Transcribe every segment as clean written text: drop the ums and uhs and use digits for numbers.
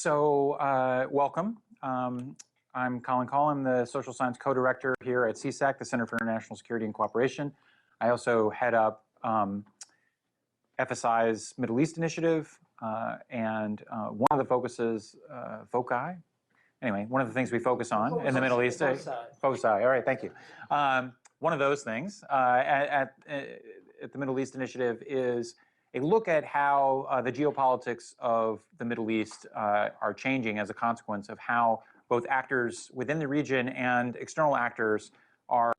Welcome. I'm Colin Call. I'm the Social Science Co-Director here at CSAC, the Center for International Security and Cooperation. I also head up FSI's Middle East Initiative, and one of the one of the things we focus on in the Middle East, foci. All right, thank you. One of those things at the Middle East Initiative is a look at how the geopolitics of the Middle East are changing as a consequence of how both actors within the region and external actors are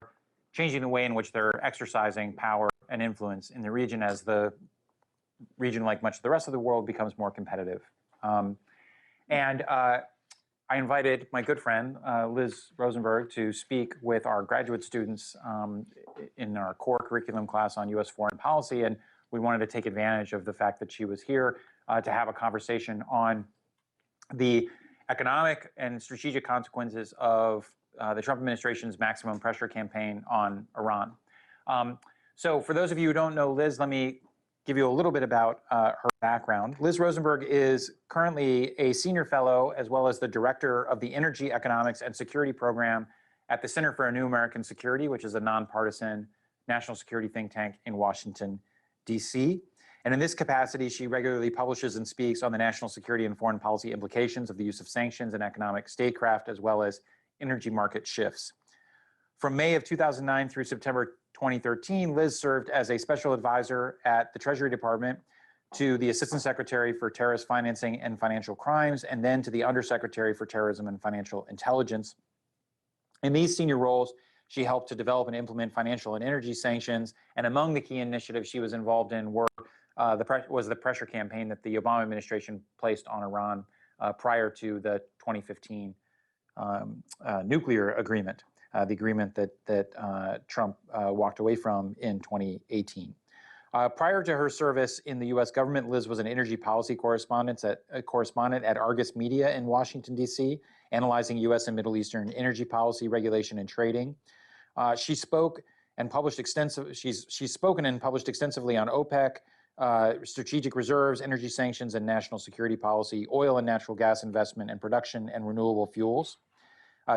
changing the way in which they're exercising power and influence in the region as the region, like much of the rest of the world, becomes more competitive. I invited my good friend, Liz Rosenberg, to speak with our graduate students in our core curriculum class on U.S. foreign policy. And we wanted to take advantage of the fact that she was here to have a conversation on the economic and strategic consequences of the Trump administration's maximum pressure campaign on Iran. So for those of you who don't know Liz, let me give you a little bit about her background. Liz Rosenberg is currently a senior fellow as well as the director of the Energy, Economics, and Security Program at the Center for a New American Security, which is a nonpartisan national security think tank in Washington, D.C. And in this capacity, she regularly publishes and speaks on the national security and foreign policy implications of the use of sanctions and economic statecraft, as well as energy market shifts. From May of 2009 through September 2013, Liz served as a special advisor at the Treasury Department to the Assistant Secretary for Terrorist Financing and Financial Crimes, and then to the Undersecretary for Terrorism and Financial Intelligence. In these senior roles, she helped to develop and implement financial and energy sanctions, and among the key initiatives she was involved in was the pressure campaign that the Obama administration placed on Iran prior to the 2015 nuclear agreement, the agreement that Trump walked away from in 2018. Prior to her service in the U.S. government, Liz was an energy policy correspondent at Argus Media in Washington, D.C., analyzing U.S. and Middle Eastern energy policy, regulation, and trading. She's spoken and published extensively on OPEC, strategic reserves, energy sanctions, and national security policy, oil and natural gas investment and production, and renewable fuels.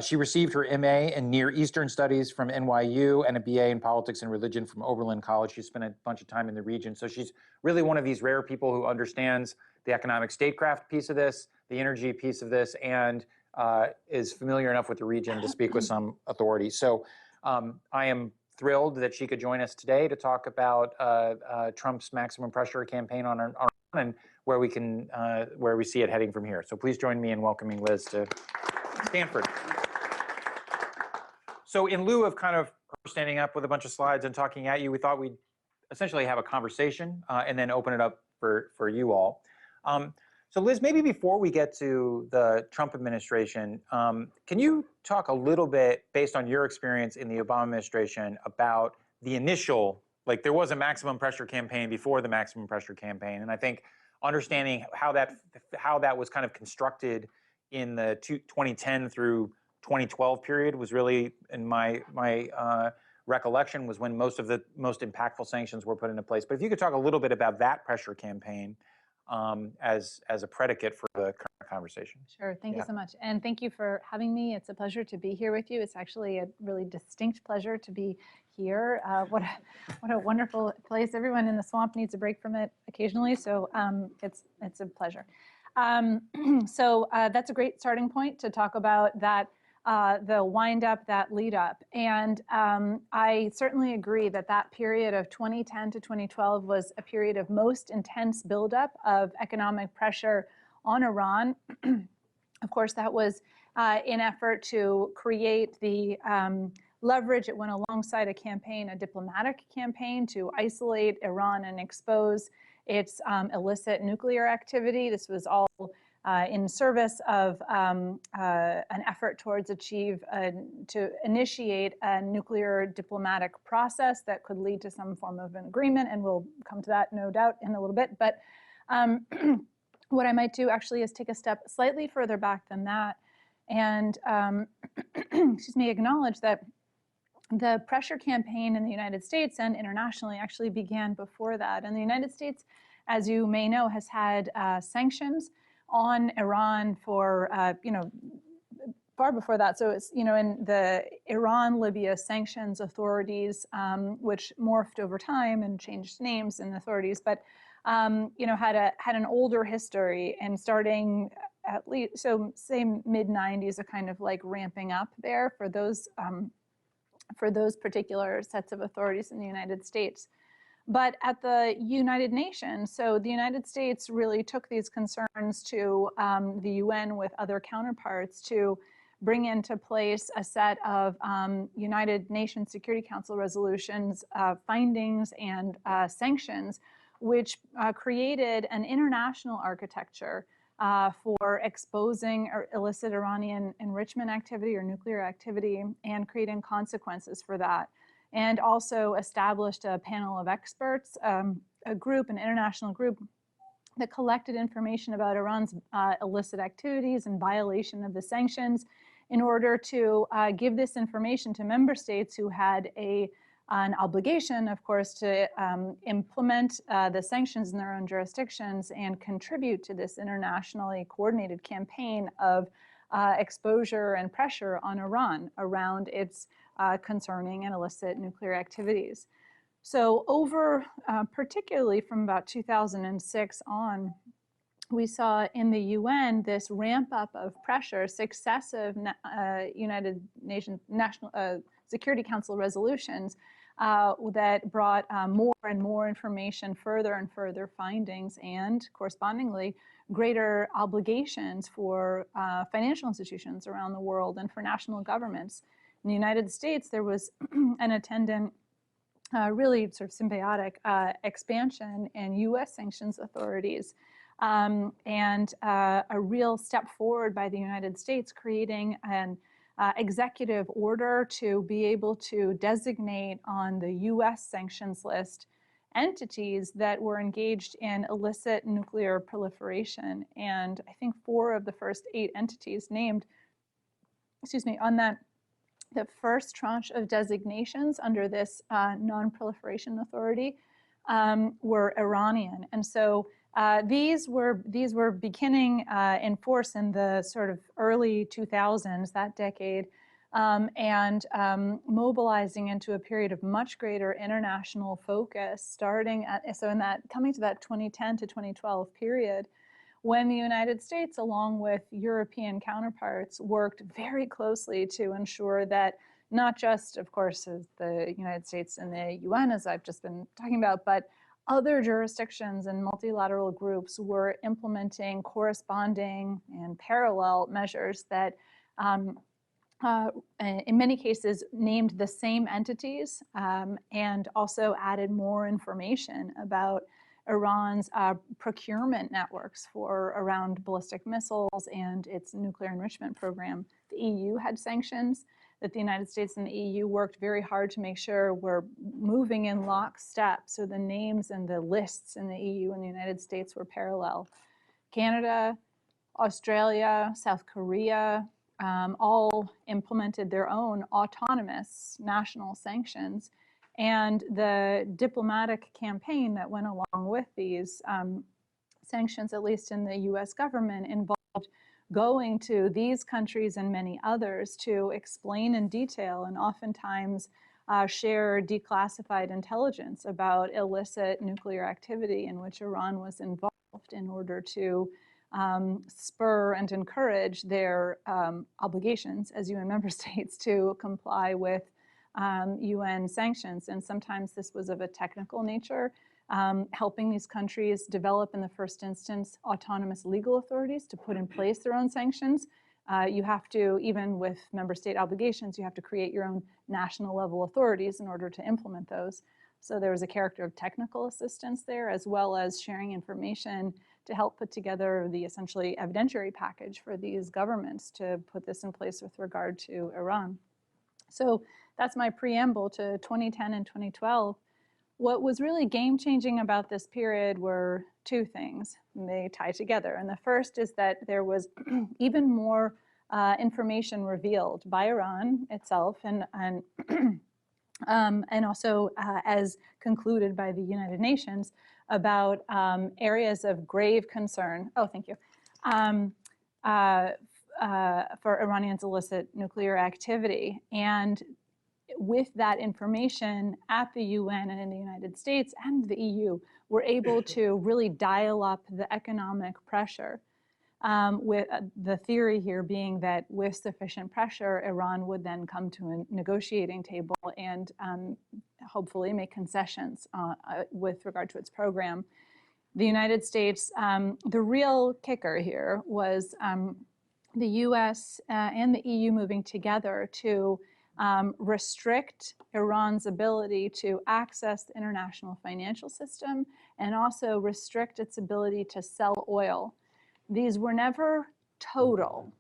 She received her MA in Near Eastern Studies from NYU and a BA in Politics and Religion from Oberlin College. She spent a bunch of time in the region. So she's really one of these rare people who understands the economic statecraft piece of this, the energy piece of this, and is familiar enough with the region to speak with some authority. So I am thrilled that she could join us today to talk about Trump's maximum pressure campaign on Iran and where we see it heading from here. So please join me in welcoming Liz to Stanford. So in lieu of kind of her standing up with a bunch of slides and talking at you, we thought we'd essentially have a conversation and then open it up for you all. So Liz, maybe before we get to the Trump administration, can you talk a little bit, based on your experience in the Obama administration, about the initial, like there was a maximum pressure campaign before the maximum pressure campaign, and I think understanding how that was kind of constructed in the 2010 through 2012 period was really, in my recollection, was when most of the most impactful sanctions were put into place. But if you could talk a little bit about that pressure campaign as a predicate for the current conversation. Sure, thank you so much. And thank you for having me. It's a pleasure to be here with you. It's actually a really distinct pleasure to be here. What a wonderful place. Everyone in the swamp needs a break from it occasionally, so it's a pleasure. So that's a great starting point to talk about that, the wind up, that lead up. And I certainly agree that that period of 2010 to 2012 was a period of most intense buildup of economic pressure on Iran. Of course, that was in effort to create the leverage. It went alongside a diplomatic campaign to isolate Iran and expose its illicit nuclear activity. This was all in service of an effort towards to initiate a nuclear diplomatic process that could lead to some form of an agreement, and we'll come to that, no doubt, in a little bit. But what I might do actually is take a step slightly further back than that and excuse me, acknowledge that the pressure campaign in the United States and internationally actually began before that. And the United States, as you may know, has had sanctions on Iran for, far before that. So it's, in the Iran-Libya sanctions authorities, which morphed over time and changed names and authorities, but, had an older history, and starting at least, so say mid-90s, a kind of like ramping up there for those particular sets of authorities in the United States. But at the United Nations, so the United States really took these concerns to the UN with other counterparts to bring into place a set of United Nations Security Council resolutions, findings, and sanctions, which created an international architecture for exposing illicit Iranian enrichment activity or nuclear activity and creating consequences for that. And also established a panel of experts, an international group that collected information about Iran's illicit activities and violation of the sanctions in order to give this information to member states who had an obligation, of course, to implement the sanctions in their own jurisdictions and contribute to this internationally coordinated campaign of exposure and pressure on Iran around its concerning and illicit nuclear activities. So particularly from about 2006 on, we saw in the UN this ramp up of pressure, successive United Nations National Security Council resolutions that brought more and more information, further and further findings, and correspondingly greater obligations for financial institutions around the world and for national governments. In the United States, there was an attendant, really sort of symbiotic expansion in U.S. sanctions authorities, and a real step forward by the United States, creating an executive order to be able to designate on the U.S. sanctions list entities that were engaged in illicit nuclear proliferation. And I think 4 of the first 8 entities named, on that, the first tranche of designations under this non-proliferation authority were Iranian. And so these were beginning in force in the sort of early 2000s, that decade, and mobilizing into a period of much greater international focus, starting at, coming to that 2010 to 2012 period, when the United States, along with European counterparts, worked very closely to ensure that not just, of course, as the United States and the UN, as I've just been talking about, but other jurisdictions and multilateral groups were implementing corresponding and parallel measures that in many cases named the same entities and also added more information about Iran's procurement networks around ballistic missiles and its nuclear enrichment program. The EU had sanctions that the United States and the EU worked very hard to make sure were moving in lockstep. So the names and the lists in the EU and the United States were parallel. Canada, Australia, South Korea, all implemented their own autonomous national sanctions. And the diplomatic campaign that went along with these sanctions, at least in the US government, involved going to these countries and many others to explain in detail and oftentimes share declassified intelligence about illicit nuclear activity in which Iran was involved in order to spur and encourage their obligations as UN member states to comply with UN sanctions. And sometimes this was of a technical nature, helping these countries develop in the first instance autonomous legal authorities to put in place their own sanctions. You have to, even with member state obligations, you have to create your own national level authorities in order to implement those. So there was a character of technical assistance there, as well as sharing information to help put together the essentially evidentiary package for these governments to put this in place with regard to Iran. So that's my preamble to 2010 and 2012. What was really game-changing about this period were 2 things, and they tie together. And the first is that there was even more information revealed by Iran itself and also as concluded by the United Nations about areas of grave concern. Oh, thank you. um, uh, for Iranian's illicit nuclear activity. And with that information at the UN and in the United States and the EU, we're able to really dial up the economic pressure. With the theory here being that with sufficient pressure, Iran would then come to a negotiating table and hopefully make concessions with regard to its program. The United States, the real kicker here was the US and the EU moving together to restrict Iran's ability to access the international financial system and also restrict its ability to sell oil. These were never total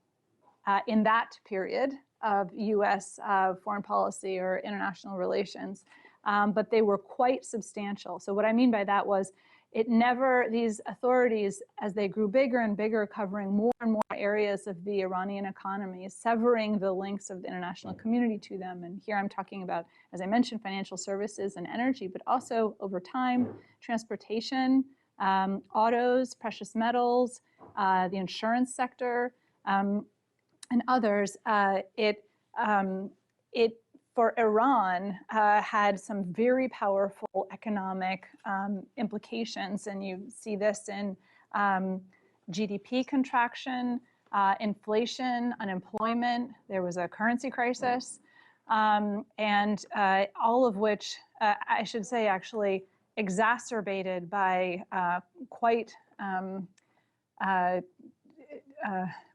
in that period of US foreign policy or international relations, but they were quite substantial. So what I mean by that was these authorities, as they grew bigger and bigger, covering more and more areas of the Iranian economy, severing the links of the international community to them. And here I'm talking about, as I mentioned, financial services and energy, but also over time, transportation, autos, precious metals, the insurance sector, and others. It for Iran had some very powerful economic implications, and you see this in GDP contraction, inflation, unemployment. There was a currency crisis, and all of which, I should say, actually exacerbated by quite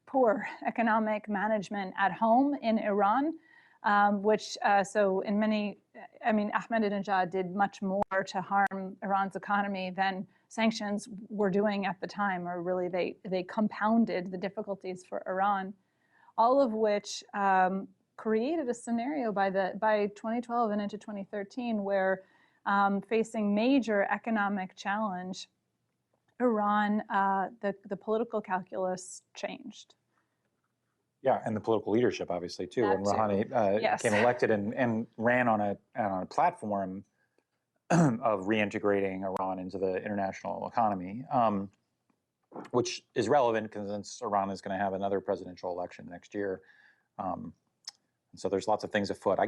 poor economic management at home in Iran, which so in many, I mean, Ahmadinejad did much more to harm Iran's economy than sanctions were doing at the time, or really they compounded the difficulties for Iran, all of which created a scenario by 2012 and into 2013 where facing major economic challenge, Iran, the political calculus changed. Yeah, and the political leadership, obviously, too. When Rouhani yes. came elected and ran on a platform of reintegrating Iran into the international economy, which is relevant because since Iran is going to have another presidential election next year. And so there's lots of things afoot. I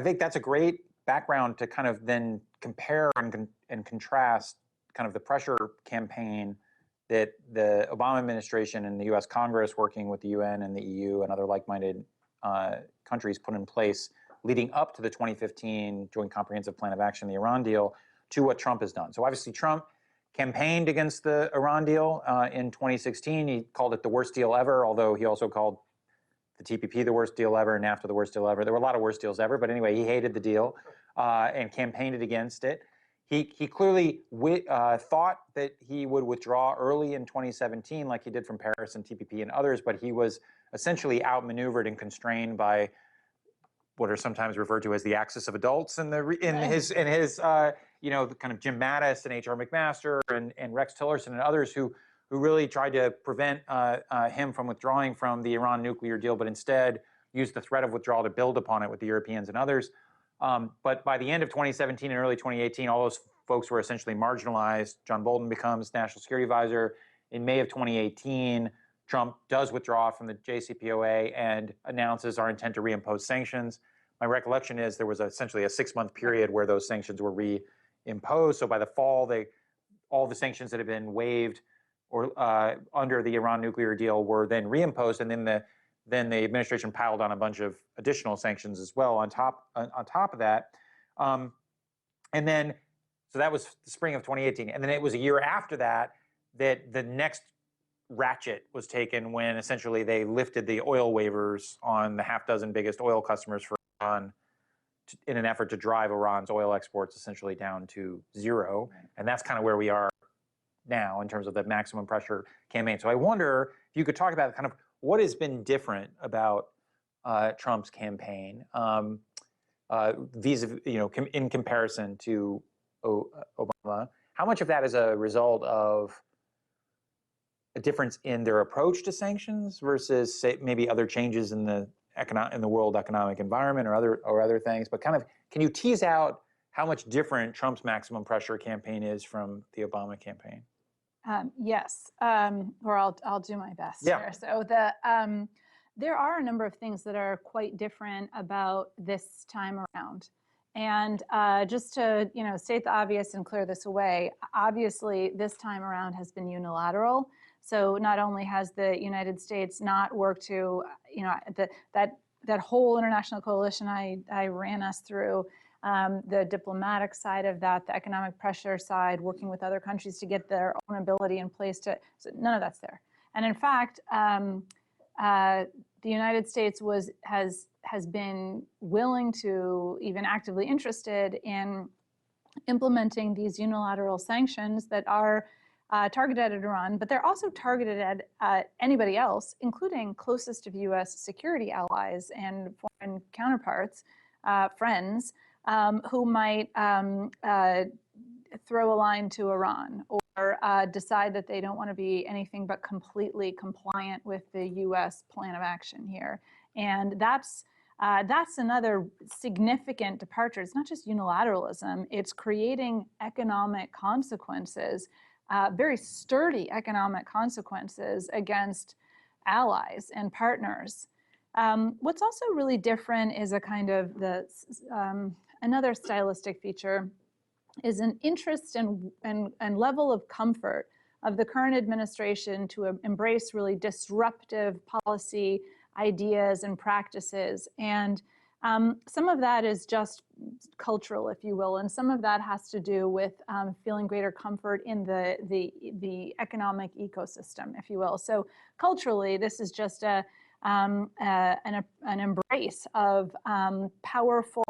think that's a great background to kind of then compare and contrast kind of the pressure campaign that the Obama administration and the US Congress, working with the UN and the EU and other like-minded countries, put in place leading up to the 2015 Joint Comprehensive Plan of Action, the Iran deal, to what Trump has done. So obviously Trump campaigned against the Iran deal in 2016. He called it the worst deal ever, although he also called the TPP the worst deal ever and NAFTA the worst deal ever. There were a lot of worst deals ever, but anyway, he hated the deal and campaigned against it. He clearly thought that he would withdraw early in 2017, like he did from Paris and TPP and others, but he was essentially outmaneuvered and constrained by what are sometimes referred to as the axis of adults in his you know, kind of Jim Mattis and H.R. McMaster and Rex Tillerson and others who really tried to prevent him from withdrawing from the Iran nuclear deal, but instead used the threat of withdrawal to build upon it with the Europeans and others. But by the end of 2017 and early 2018, all those folks were essentially marginalized. John Bolton becomes National Security Advisor. In May of 2018, Trump does withdraw from the JCPOA and announces our intent to reimpose sanctions. My recollection is there was essentially a 6-month period where those sanctions were reimposed. So by the fall, all the sanctions that had been waived or under the Iran nuclear deal were then reimposed, and then the administration piled on a bunch of additional sanctions as well on top of that. And then, so that was the spring of 2018. And then it was a year after that the next ratchet was taken when essentially they lifted the oil waivers on the half dozen biggest oil customers for Iran in an effort to drive Iran's oil exports essentially down to zero. And that's kind of where we are now in terms of the maximum pressure campaign. So I wonder if you could talk about kind of what has been different about Trump's campaign vis-a-vis, you know, in comparison to Obama. How much of that is a result of a difference in their approach to sanctions versus, say, maybe other changes in the world economic environment or other things? But kind of, can you tease out how much different Trump's maximum pressure campaign is from the Obama campaign? Yes, or I'll do my best Yeah. here. So there are a number of things that are quite different about this time around. And just to state the obvious and clear this away, obviously this time around has been unilateral. So not only has the United States not worked to that whole international coalition I ran us through, the diplomatic side of that, the economic pressure side, working with other countries to get their own ability in place so none of that's there. And in fact, the United States has been willing to, even actively interested in implementing these unilateral sanctions that are targeted at Iran, but they're also targeted at anybody else, including closest of U.S. security allies and foreign counterparts, friends, who might throw a line to Iran or decide that they don't want to be anything but completely compliant with the U.S. plan of action here. And that's another significant departure. It's not just unilateralism, it's creating economic consequences, very sturdy economic consequences against allies and partners. What's also really different is a kind of another stylistic feature is an interest and level of comfort of the current administration to embrace really disruptive policy ideas and practices. And some of that is just cultural, if you will, and some of that has to do with feeling greater comfort in the economic ecosystem, if you will. So culturally, this is just an embrace of powerful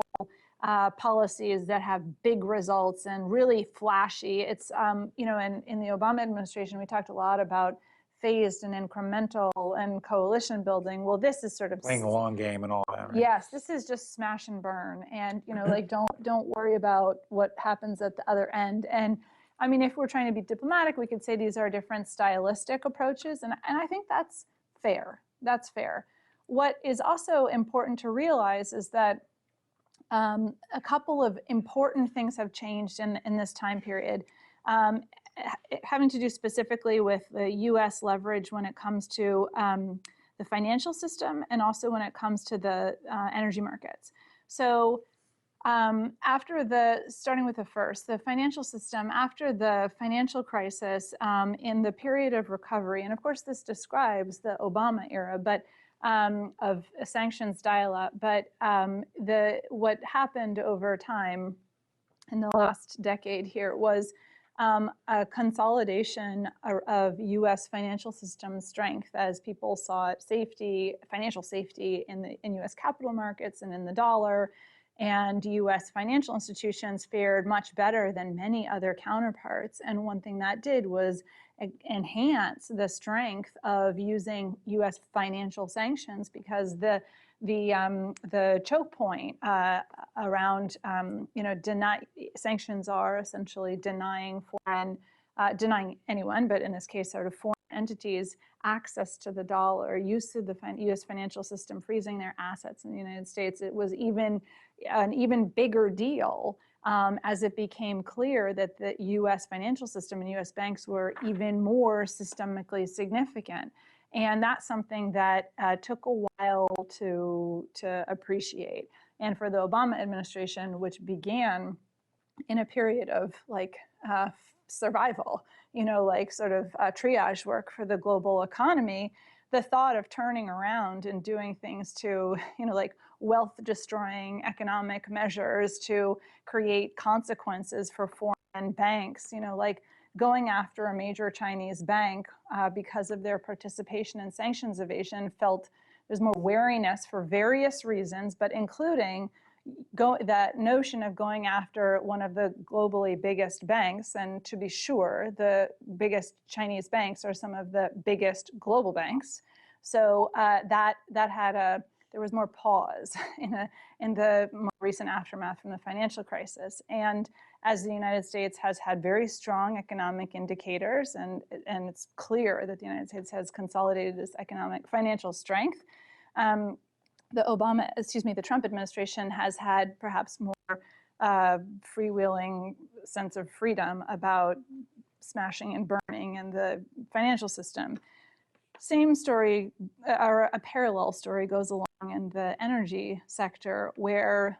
policies that have big results and really flashy. It's, in the Obama administration, we talked a lot about phased and incremental and coalition building. Well, this is sort of playing a long game and all that, right? Yes, this is just smash and burn, and like don't worry about what happens at the other end. And I mean, if we're trying to be diplomatic, we could say these are different stylistic approaches, and I think that's fair. That's fair. What is also important to realize is that a couple of important things have changed in this time period, having to do specifically with the U.S. leverage when it comes to the financial system and also when it comes to the energy markets. So starting with the financial system, after the financial crisis, in the period of recovery, and of course this describes the Obama era, but of sanctions dial-up, but what happened over time in the last decade here was a consolidation of U.S. financial system strength as people sought safety, financial safety in U.S. capital markets and in the dollar. And U.S. financial institutions fared much better than many other counterparts. And one thing that did was enhance the strength of using U.S. financial sanctions, because the choke point around sanctions are essentially denying anyone, but in this case sort of foreign entities, access to the dollar, use of the U.S. financial system, freezing their assets in the United States. It was an even bigger deal as it became clear that the U.S. financial system and U.S. banks were even more systemically significant. And that's something that took a while to appreciate. And for the Obama administration, which began in a period of survival, sort of triage work for the global economy, the thought of turning around and doing things to, wealth destroying economic measures to create consequences for foreign banks, going after a major Chinese bank because of their participation in sanctions evasion, there's more wariness for various reasons, but including that notion of going after one of the globally biggest banks. And to be sure, the biggest Chinese banks are some of the biggest global banks. So there was more pause in the more recent aftermath from the financial crisis. And as the United States has had very strong economic indicators, and it's clear that the United States has consolidated its financial strength, the Trump administration has had perhaps more freewheeling sense of freedom about smashing and burning and the financial system. Same story, or a parallel story goes along in the energy sector, where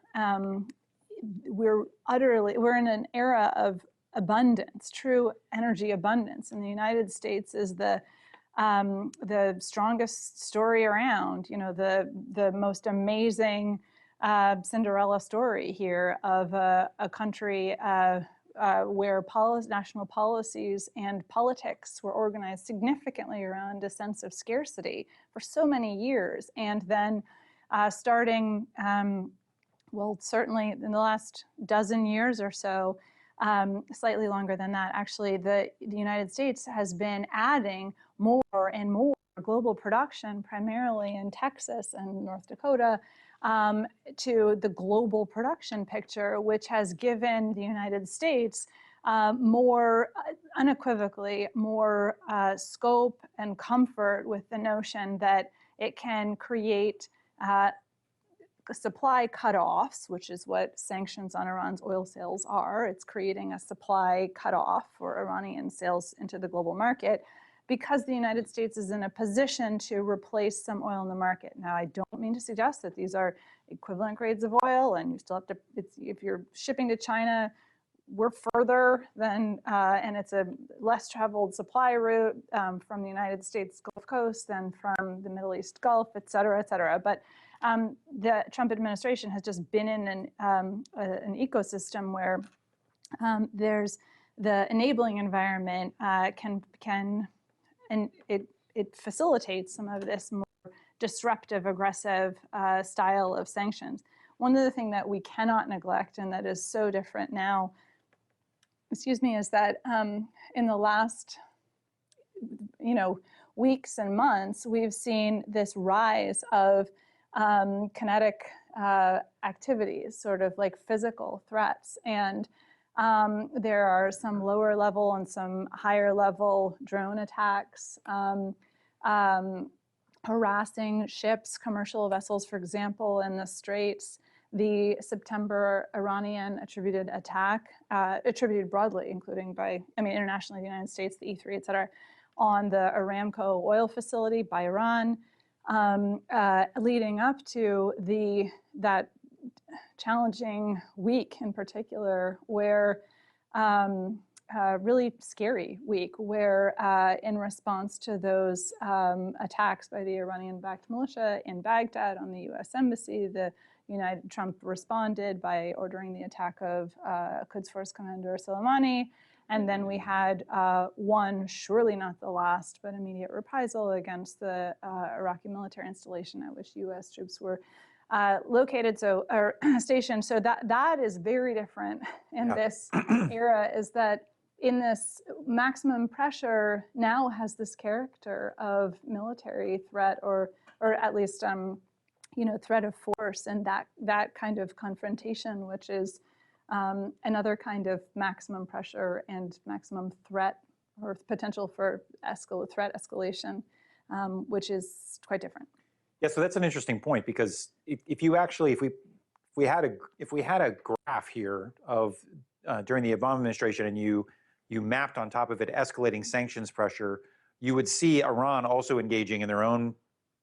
we're in an era of abundance, true energy abundance. And the United States is the strongest story around, the most amazing Cinderella story here of a country where national policies and politics were organized significantly around a sense of scarcity for so many years. And then starting, well, certainly in the last dozen years or so, slightly longer than that, actually, the United States has been adding more and more global production, primarily in Texas and North Dakota, to the global production picture, which has given the United States more, unequivocally, more scope and comfort with the notion that it can create supply cutoffs, which is what sanctions on Iran's oil sales are. It's creating a supply cutoff for Iranian sales into the global market, because the United States is in a position to replace some oil in the market. Now, I don't mean to suggest that these are equivalent grades of oil, and you still have to, if you're shipping to China, we're further than, and it's a less traveled supply route from the United States Gulf Coast than from the Middle East Gulf, et cetera, et cetera. But the Trump administration has just been in an ecosystem where there's the enabling environment and it facilitates some of this more disruptive, aggressive style of sanctions. One of the things that we cannot neglect, and that is so different now, is that in the last, weeks and months, we've seen this rise of kinetic activities, sort of like physical threats. And there are some lower level and some higher level drone attacks, harassing ships, commercial vessels, for example, in the Straits. The September Iranian attributed attack, attributed broadly, including internationally, the United States, the E3, et cetera, on the Aramco oil facility by Iran, leading up to that challenging week in particular, where really scary week, where in response to those attacks by the Iranian-backed militia in Baghdad on the U.S. Embassy, Trump responded by ordering the attack of Qods Force commander Soleimani. And then we had one, surely not the last, but immediate reprisal against the Iraqi military installation at which U.S. troops were located, or stationed. So that is very different in this era, is that in this maximum pressure now has this character of military threat, or at least threat of force, and that kind of confrontation, which is another kind of maximum pressure and maximum threat, or potential for threat escalation, which is quite different. Yeah, so that's an interesting point, because if we had a graph here of during the Obama administration, and you mapped on top of it escalating sanctions pressure, you would see Iran also engaging in their own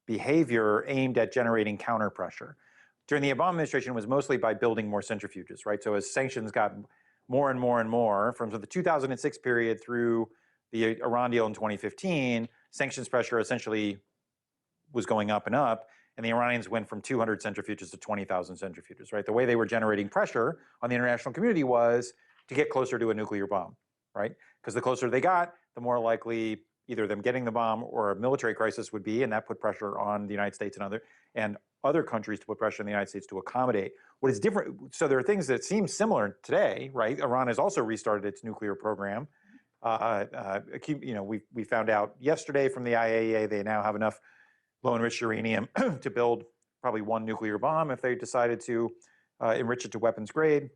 behavior aimed at generating counter pressure. During the Obama administration, it was mostly by building more centrifuges, right? So as sanctions got more and more and more, from the 2006 period through the Iran deal in 2015, sanctions pressure essentially was going up and up, and the Iranians went from 200 centrifuges to 20,000 centrifuges, right? The way they were generating pressure on the international community was to get closer to a nuclear bomb, right? Because the closer they got, the more likely either them getting the bomb or a military crisis would be, and that put pressure on the United States and other countries to put pressure on the United States to accommodate. What is different, so there are things that seem similar today, right? Iran has also restarted its nuclear program. We found out yesterday from the IAEA they now have enough low-enriched uranium to build probably one nuclear bomb if they decided to enrich it to weapons grade.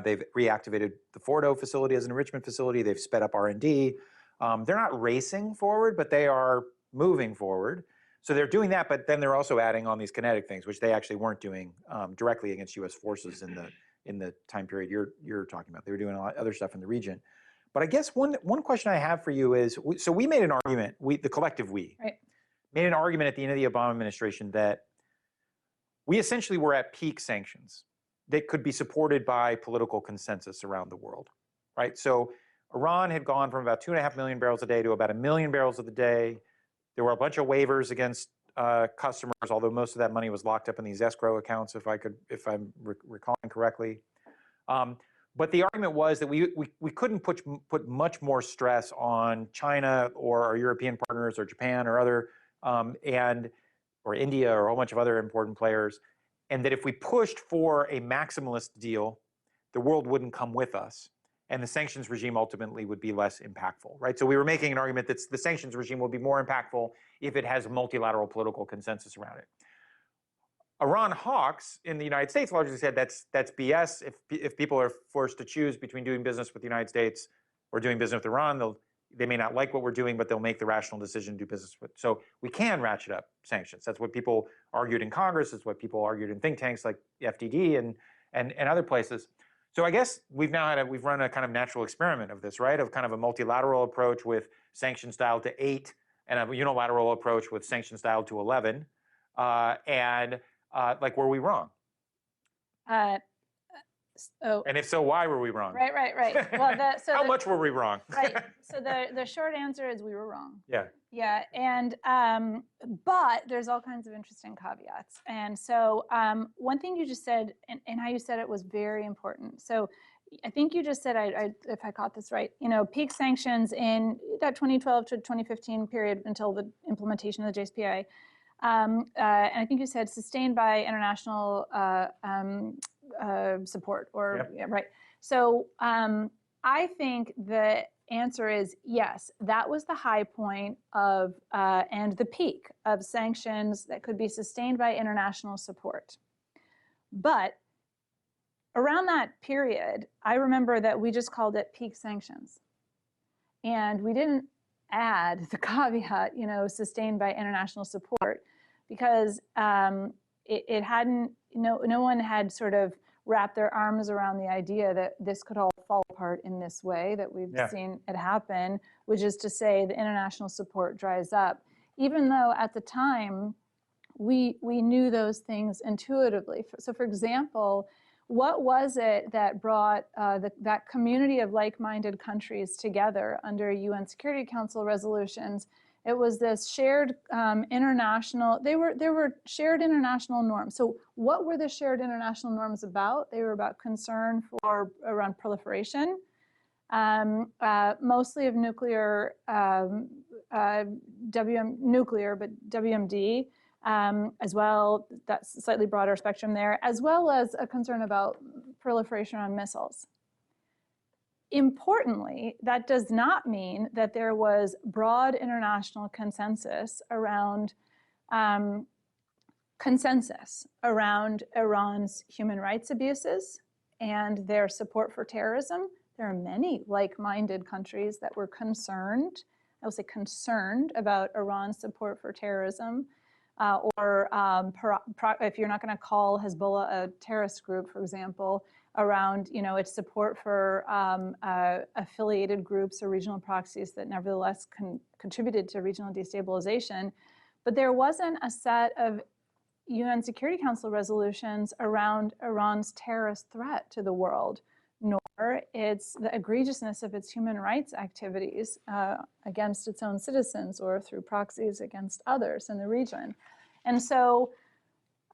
They've reactivated the Fordo facility as an enrichment facility. They've sped up R&D. They're not racing forward, but they are moving forward. So they're doing that, but then they're also adding on these kinetic things, which they actually weren't doing directly against U.S. forces in the time period you're talking about. They were doing a lot of other stuff in the region. But I guess one question I have for you is, so we made an argument, the collective we, Right. made an argument at the end of the Obama administration that we essentially were at peak sanctions that could be supported by political consensus around the world, right? So Iran had gone from about 2.5 million barrels a day to about 1 million barrels a day. There were a bunch of waivers against customers, although most of that money was locked up in these escrow accounts, if I'm recalling correctly. But the argument was that we couldn't put much more stress on China or our European partners or Japan or other or India or a whole bunch of other important players, and that if we pushed for a maximalist deal, the world wouldn't come with us, and the sanctions regime ultimately would be less impactful, right? So we were making an argument that the sanctions regime will be more impactful if it has multilateral political consensus around it. Iran hawks in the United States largely said that's BS. If people are forced to choose between doing business with the United States or doing business with Iran, they may not like what we're doing, but they'll make the rational decision to do business with. So we can ratchet up sanctions. That's what people argued in Congress. It's what people argued in think tanks like the FDD and other places. So I guess we've run a kind of natural experiment of this, right? Of kind of a multilateral approach with sanctions dialed to 8 and a unilateral approach with sanctions dialed to 11. Like, were we wrong? And if so, why were we wrong? Right. Well, how much were we wrong? Right. So the short answer is we were wrong. Yeah. Yeah, and but there's all kinds of interesting caveats. And so one thing you just said, and how you said it was very important. So I think you just said, if I caught this right, peak sanctions in that 2012 to 2015 period until the implementation of the JCPOA. And I think you said sustained by international support, or yep. Yeah, right. So I think the answer is yes. That was the high point of and the peak of sanctions that could be sustained by international support. But around that period, I remember that we just called it peak sanctions, and we didn't add the caveat, sustained by international support, because it hadn't, no one had sort of wrapped their arms around the idea that this could all fall apart in this way that we've seen it happen, which is to say the international support dries up, even though at the time we knew those things intuitively. So for example, what was it that brought that community of like-minded countries together under UN Security Council resolutions? It was this shared international, there were shared international norms. So what were the shared international norms about? They were about concern around proliferation, mostly of nuclear, nuclear, but WMD, as well, that's slightly broader spectrum there, as well as a concern about proliferation on missiles. Importantly, that does not mean that there was broad international consensus around Iran's human rights abuses and their support for terrorism. There are many like-minded countries that were concerned, I will say concerned, about Iran's support for terrorism, or if you're not going to call Hezbollah a terrorist group, for example, around its support for affiliated groups or regional proxies that nevertheless contributed to regional destabilization. But there wasn't a set of UN Security Council resolutions around Iran's terrorist threat to the world, nor its the egregiousness of its human rights activities against its own citizens or through proxies against others in the region. And so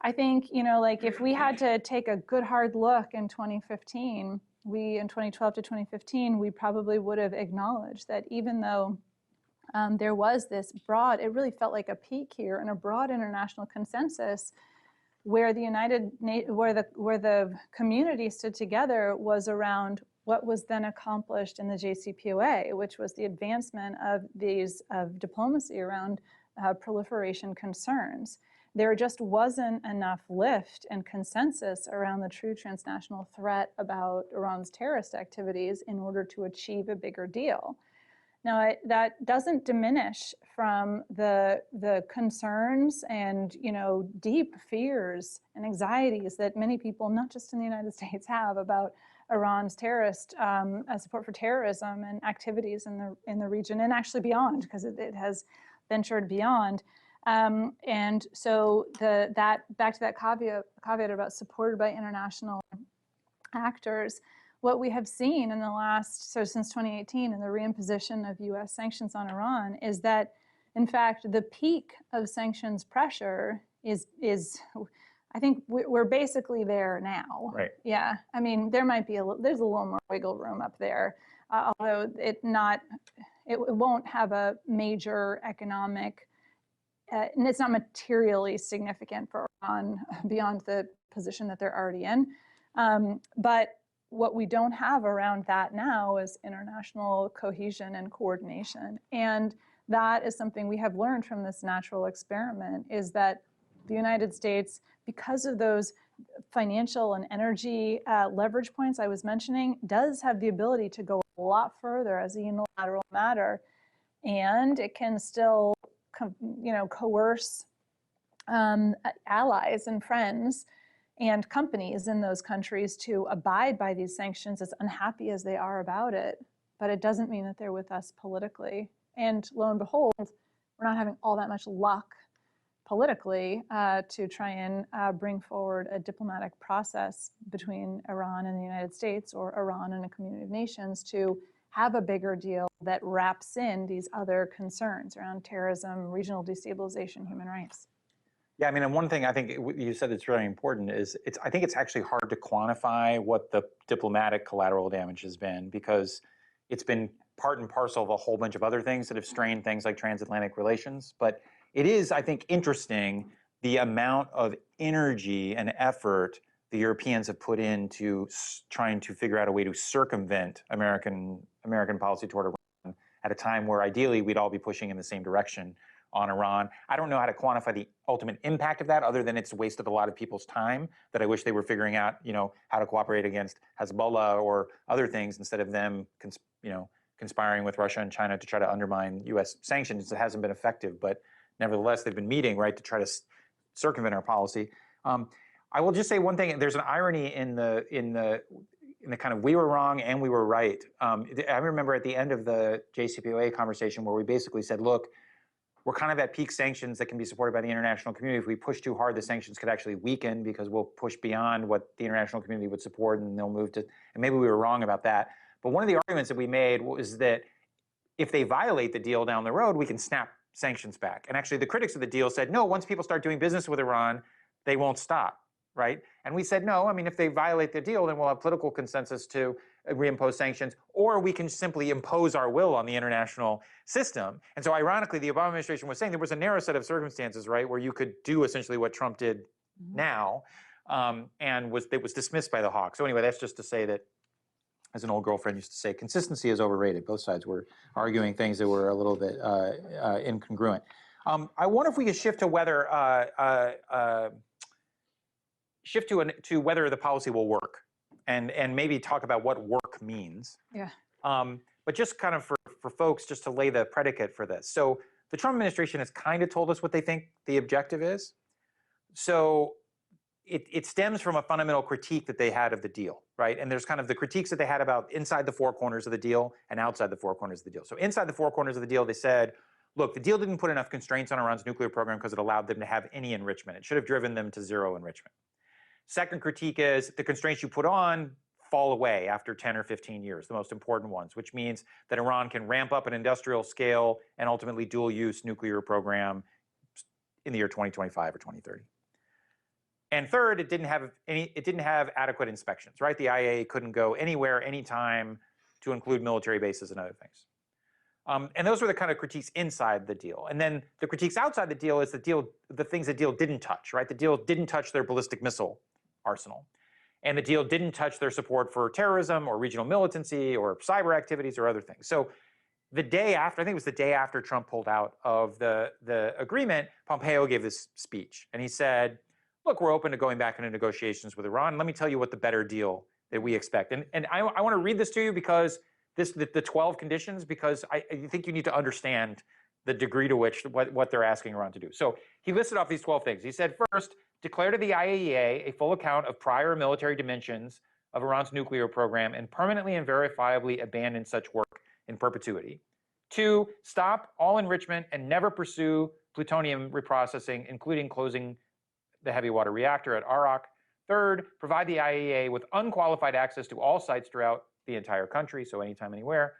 I think, like if we had to take a good hard look in 2015, in 2012 to 2015, we probably would have acknowledged that even though there was this broad, it really felt like a peak here and a broad international consensus where where the community stood together was around what was then accomplished in the JCPOA, which was the advancement of diplomacy around proliferation concerns. There just wasn't enough lift and consensus around the true transnational threat about Iran's terrorist activities in order to achieve a bigger deal. Now, that doesn't diminish from the concerns and deep fears and anxieties that many people, not just in the United States, have about Iran's terrorist support for terrorism and activities in the region, and actually beyond, because it has ventured beyond. And so back to that caveat about supported by international actors, what we have seen in the last, so since 2018 and the reimposition of U.S. sanctions on Iran, is that, in fact, the peak of sanctions pressure is I think we're basically there now. Right. Yeah. I mean, there's a little more wiggle room up there, although it won't have a major economic, and it's not materially significant for Iran beyond the position that they're already in. But what we don't have around that now is international cohesion and coordination. And that is something we have learned from this natural experiment, is that the United States, because of those financial and energy leverage points I was mentioning, does have the ability to go a lot further as a unilateral matter. And it can still, coerce allies and friends and companies in those countries to abide by these sanctions, as unhappy as they are about it. But it doesn't mean that they're with us politically. And lo and behold, we're not having all that much luck politically to try and bring forward a diplomatic process between Iran and the United States, or Iran and a community of nations, to have a bigger deal that wraps in these other concerns around terrorism, regional destabilization, human rights. Yeah, I mean, and one thing I think you said that's really important is I think it's actually hard to quantify what the diplomatic collateral damage has been, because it's been part and parcel of a whole bunch of other things that have strained things like transatlantic relations. But it is, I think, interesting the amount of energy and effort the Europeans have put into trying to figure out a way to circumvent American policy toward Iran at a time where ideally we'd all be pushing in the same direction on Iran. I don't know how to quantify the ultimate impact of that, other than it's wasted a lot of people's time that I wish they were figuring out, how to cooperate against Hezbollah or other things, instead of them, conspiring with Russia and China to try to undermine U.S. sanctions. It hasn't been effective, but nevertheless, they've been meeting, right, to try to circumvent our policy. I will just say one thing. There's an irony in the kind of we were wrong and we were right. I remember at the end of the JCPOA conversation where we basically said, look, we're kind of at peak sanctions that can be supported by the international community. If we push too hard, the sanctions could actually weaken, because we'll push beyond what the international community would support, and they'll move to, and maybe we were wrong about that. But one of the arguments that we made was that if they violate the deal down the road, we can snap sanctions back. And actually the critics of the deal said, no, once people start doing business with Iran, they won't stop, right? And we said, no, I mean, if they violate the deal, then we'll have political consensus to reimpose sanctions, or we can simply impose our will on the international system. And so ironically, the Obama administration was saying there was a narrow set of circumstances, right, where you could do essentially what Trump did now, and it was dismissed by the Hawk. So anyway, that's just to say that, as an old girlfriend used to say, consistency is overrated. Both sides were arguing things that were a little bit incongruent. I wonder if we could shift to whether to whether the policy will work, and maybe talk about what work means. Yeah. But just kind of for folks, just to lay the predicate for this. So the Trump administration has kind of told us what they think the objective is. So it stems from a fundamental critique that they had of the deal, right? And there's kind of the critiques that they had about inside the four corners of the deal and outside the four corners of the deal. So inside the four corners of the deal, they said, look, the deal didn't put enough constraints on Iran's nuclear program because it allowed them to have any enrichment. It should have driven them to zero enrichment. Second critique is the constraints you put on fall away after 10 or 15 years, the most important ones, which means that Iran can ramp up an industrial scale and ultimately dual-use nuclear program in the year 2025 or 2030. And third, it didn't have adequate inspections, right? The IAEA couldn't go anywhere, anytime, to include military bases and other things. And those were the kind of critiques inside the deal. And then the critiques outside the deal is the things the deal didn't touch, right? The deal didn't touch their ballistic missile arsenal. And the deal didn't touch their support for terrorism or regional militancy or cyber activities or other things. So the day after, I think it was the day after Trump pulled out of the agreement, Pompeo gave this speech. And he said, look, we're open to going back into negotiations with Iran. Let me tell you what the better deal that we expect. And I want to read this to you because the 12 conditions, because I think you need to understand the degree to which what they're asking Iran to do. So he listed off these 12 things. He said, first, declare to the IAEA a full account of prior military dimensions of Iran's nuclear program and permanently and verifiably abandon such work in perpetuity. 2, stop all enrichment and never pursue plutonium reprocessing, including closing the heavy water reactor at Arak. 3rd, provide the IAEA with unqualified access to all sites throughout the entire country, so anytime, anywhere.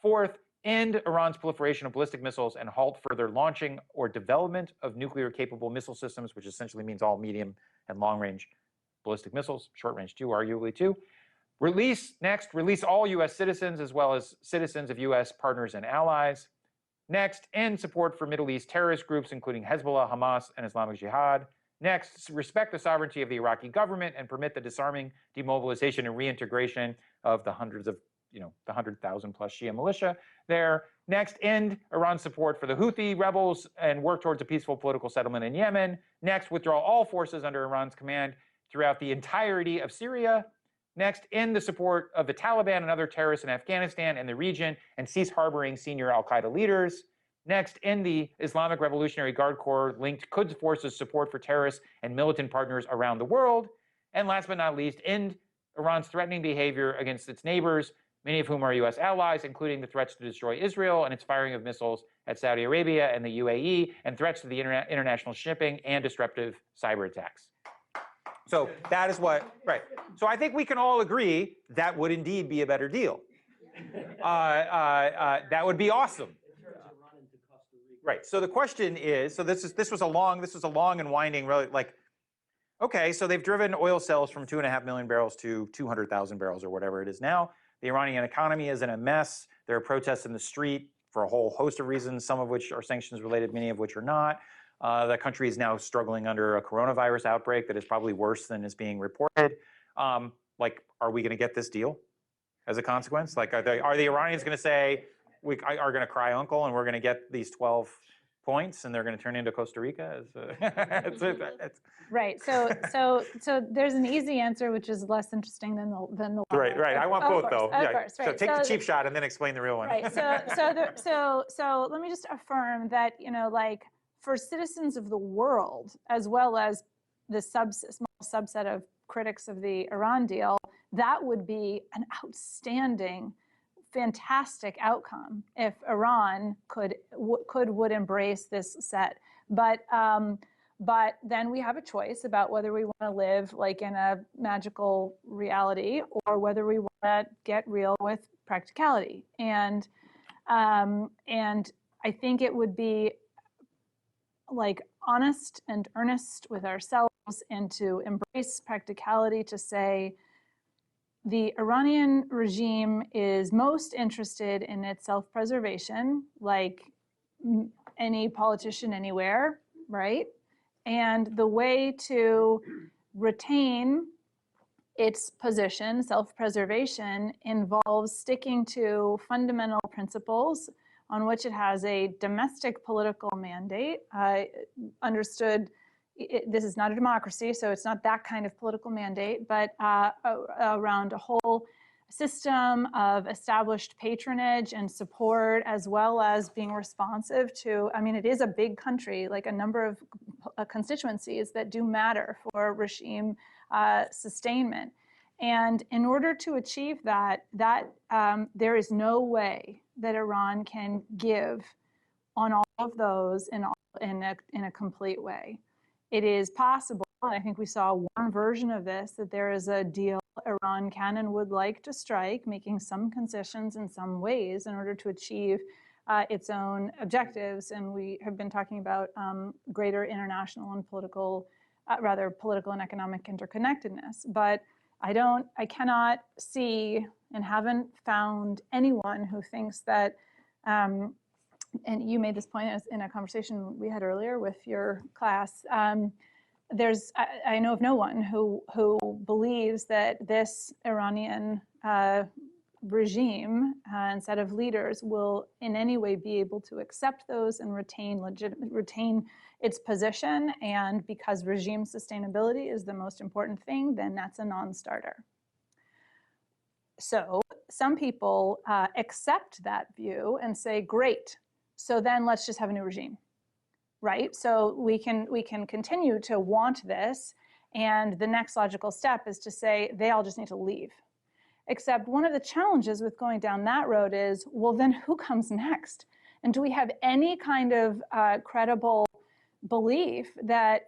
4th, end Iran's proliferation of ballistic missiles and halt further launching or development of nuclear-capable missile systems, which essentially means all medium and long-range ballistic missiles, short-range too, arguably too. Release all U.S. citizens as well as citizens of U.S. partners and allies. Next, end support for Middle East terrorist groups, including Hezbollah, Hamas, and Islamic Jihad. Next, respect the sovereignty of the Iraqi government and permit the disarming, demobilization, and reintegration of the hundreds of, the 100,000 plus Shia militia there. Next, end Iran's support for the Houthi rebels and work towards a peaceful political settlement in Yemen. Next, withdraw all forces under Iran's command throughout the entirety of Syria. Next, end the support of the Taliban and other terrorists in Afghanistan and the region and cease harboring senior al-Qaeda leaders. Next, end the Islamic Revolutionary Guard Corps linked Qods Force's support for terrorists and militant partners around the world. And last but not least, end Iran's threatening behavior against its neighbors, many of whom are U.S. allies, including the threats to destroy Israel and its firing of missiles at Saudi Arabia and the UAE, and threats to the international shipping and disruptive cyber attacks. So that is what, right. So I think we can all agree that would indeed be a better deal. That would be awesome. Right. So the question is, so this was a long and winding, really, like, okay, so they've driven oil sales from 2.5 million barrels to 200,000 barrels or whatever it is now. The Iranian economy is in a mess. There are protests in the street for a whole host of reasons, some of which are sanctions related, many of which are not. The country is now struggling under a coronavirus outbreak that is probably worse than is being reported. Like, are we going to get this deal as a consequence? Like, are the Iranians going to say, we are going to cry uncle and we're going to get these 12 points and they're going to turn into Costa Rica? Right. So there's an easy answer, which is less interesting than the long. Right. I want both, though. Of course, right. So take the cheap shot and then explain the real one. Right. So let me just affirm that, like, for citizens of the world, as well as the small subset of critics of the Iran deal, that would be an outstanding, fantastic outcome if Iran would embrace this set. But then we have a choice about whether we want to live like in a magical reality or whether we want to get real with practicality. And I think it would be like honest and earnest with ourselves and to embrace practicality, to say the Iranian regime is most interested in its self-preservation, like any politician anywhere, right? And the way to retain its position, self-preservation, involves sticking to fundamental principles on which it has a domestic political mandate. Understood, this is not a democracy, so it's not that kind of political mandate, but around a whole system of established patronage and support, as well as being responsive to, I mean, it is a big country, like a number of constituencies that do matter for regime sustainment. And in order to achieve that, there is no way that Iran can give on all of those in a complete way. It is possible, and I think we saw one version of this, that there is a deal Iran can and would like to strike, making some concessions in some ways in order to achieve its own objectives. And we have been talking about greater international and political and economic interconnectedness. But I cannot see and haven't found anyone who thinks that, and you made this point in a conversation we had earlier with your class, I know of no one who believes that this Iranian regime and set of leaders will in any way be able to accept those and retain its position. And because regime sustainability is the most important thing, then that's a non-starter. So some people accept that view and say, great, so then let's just have a new regime, right? So we can continue to want this And the next logical step is to say they all just need to leave. Except one of the challenges with going down that road is, well, then who comes next? And do we have any kind of credible belief that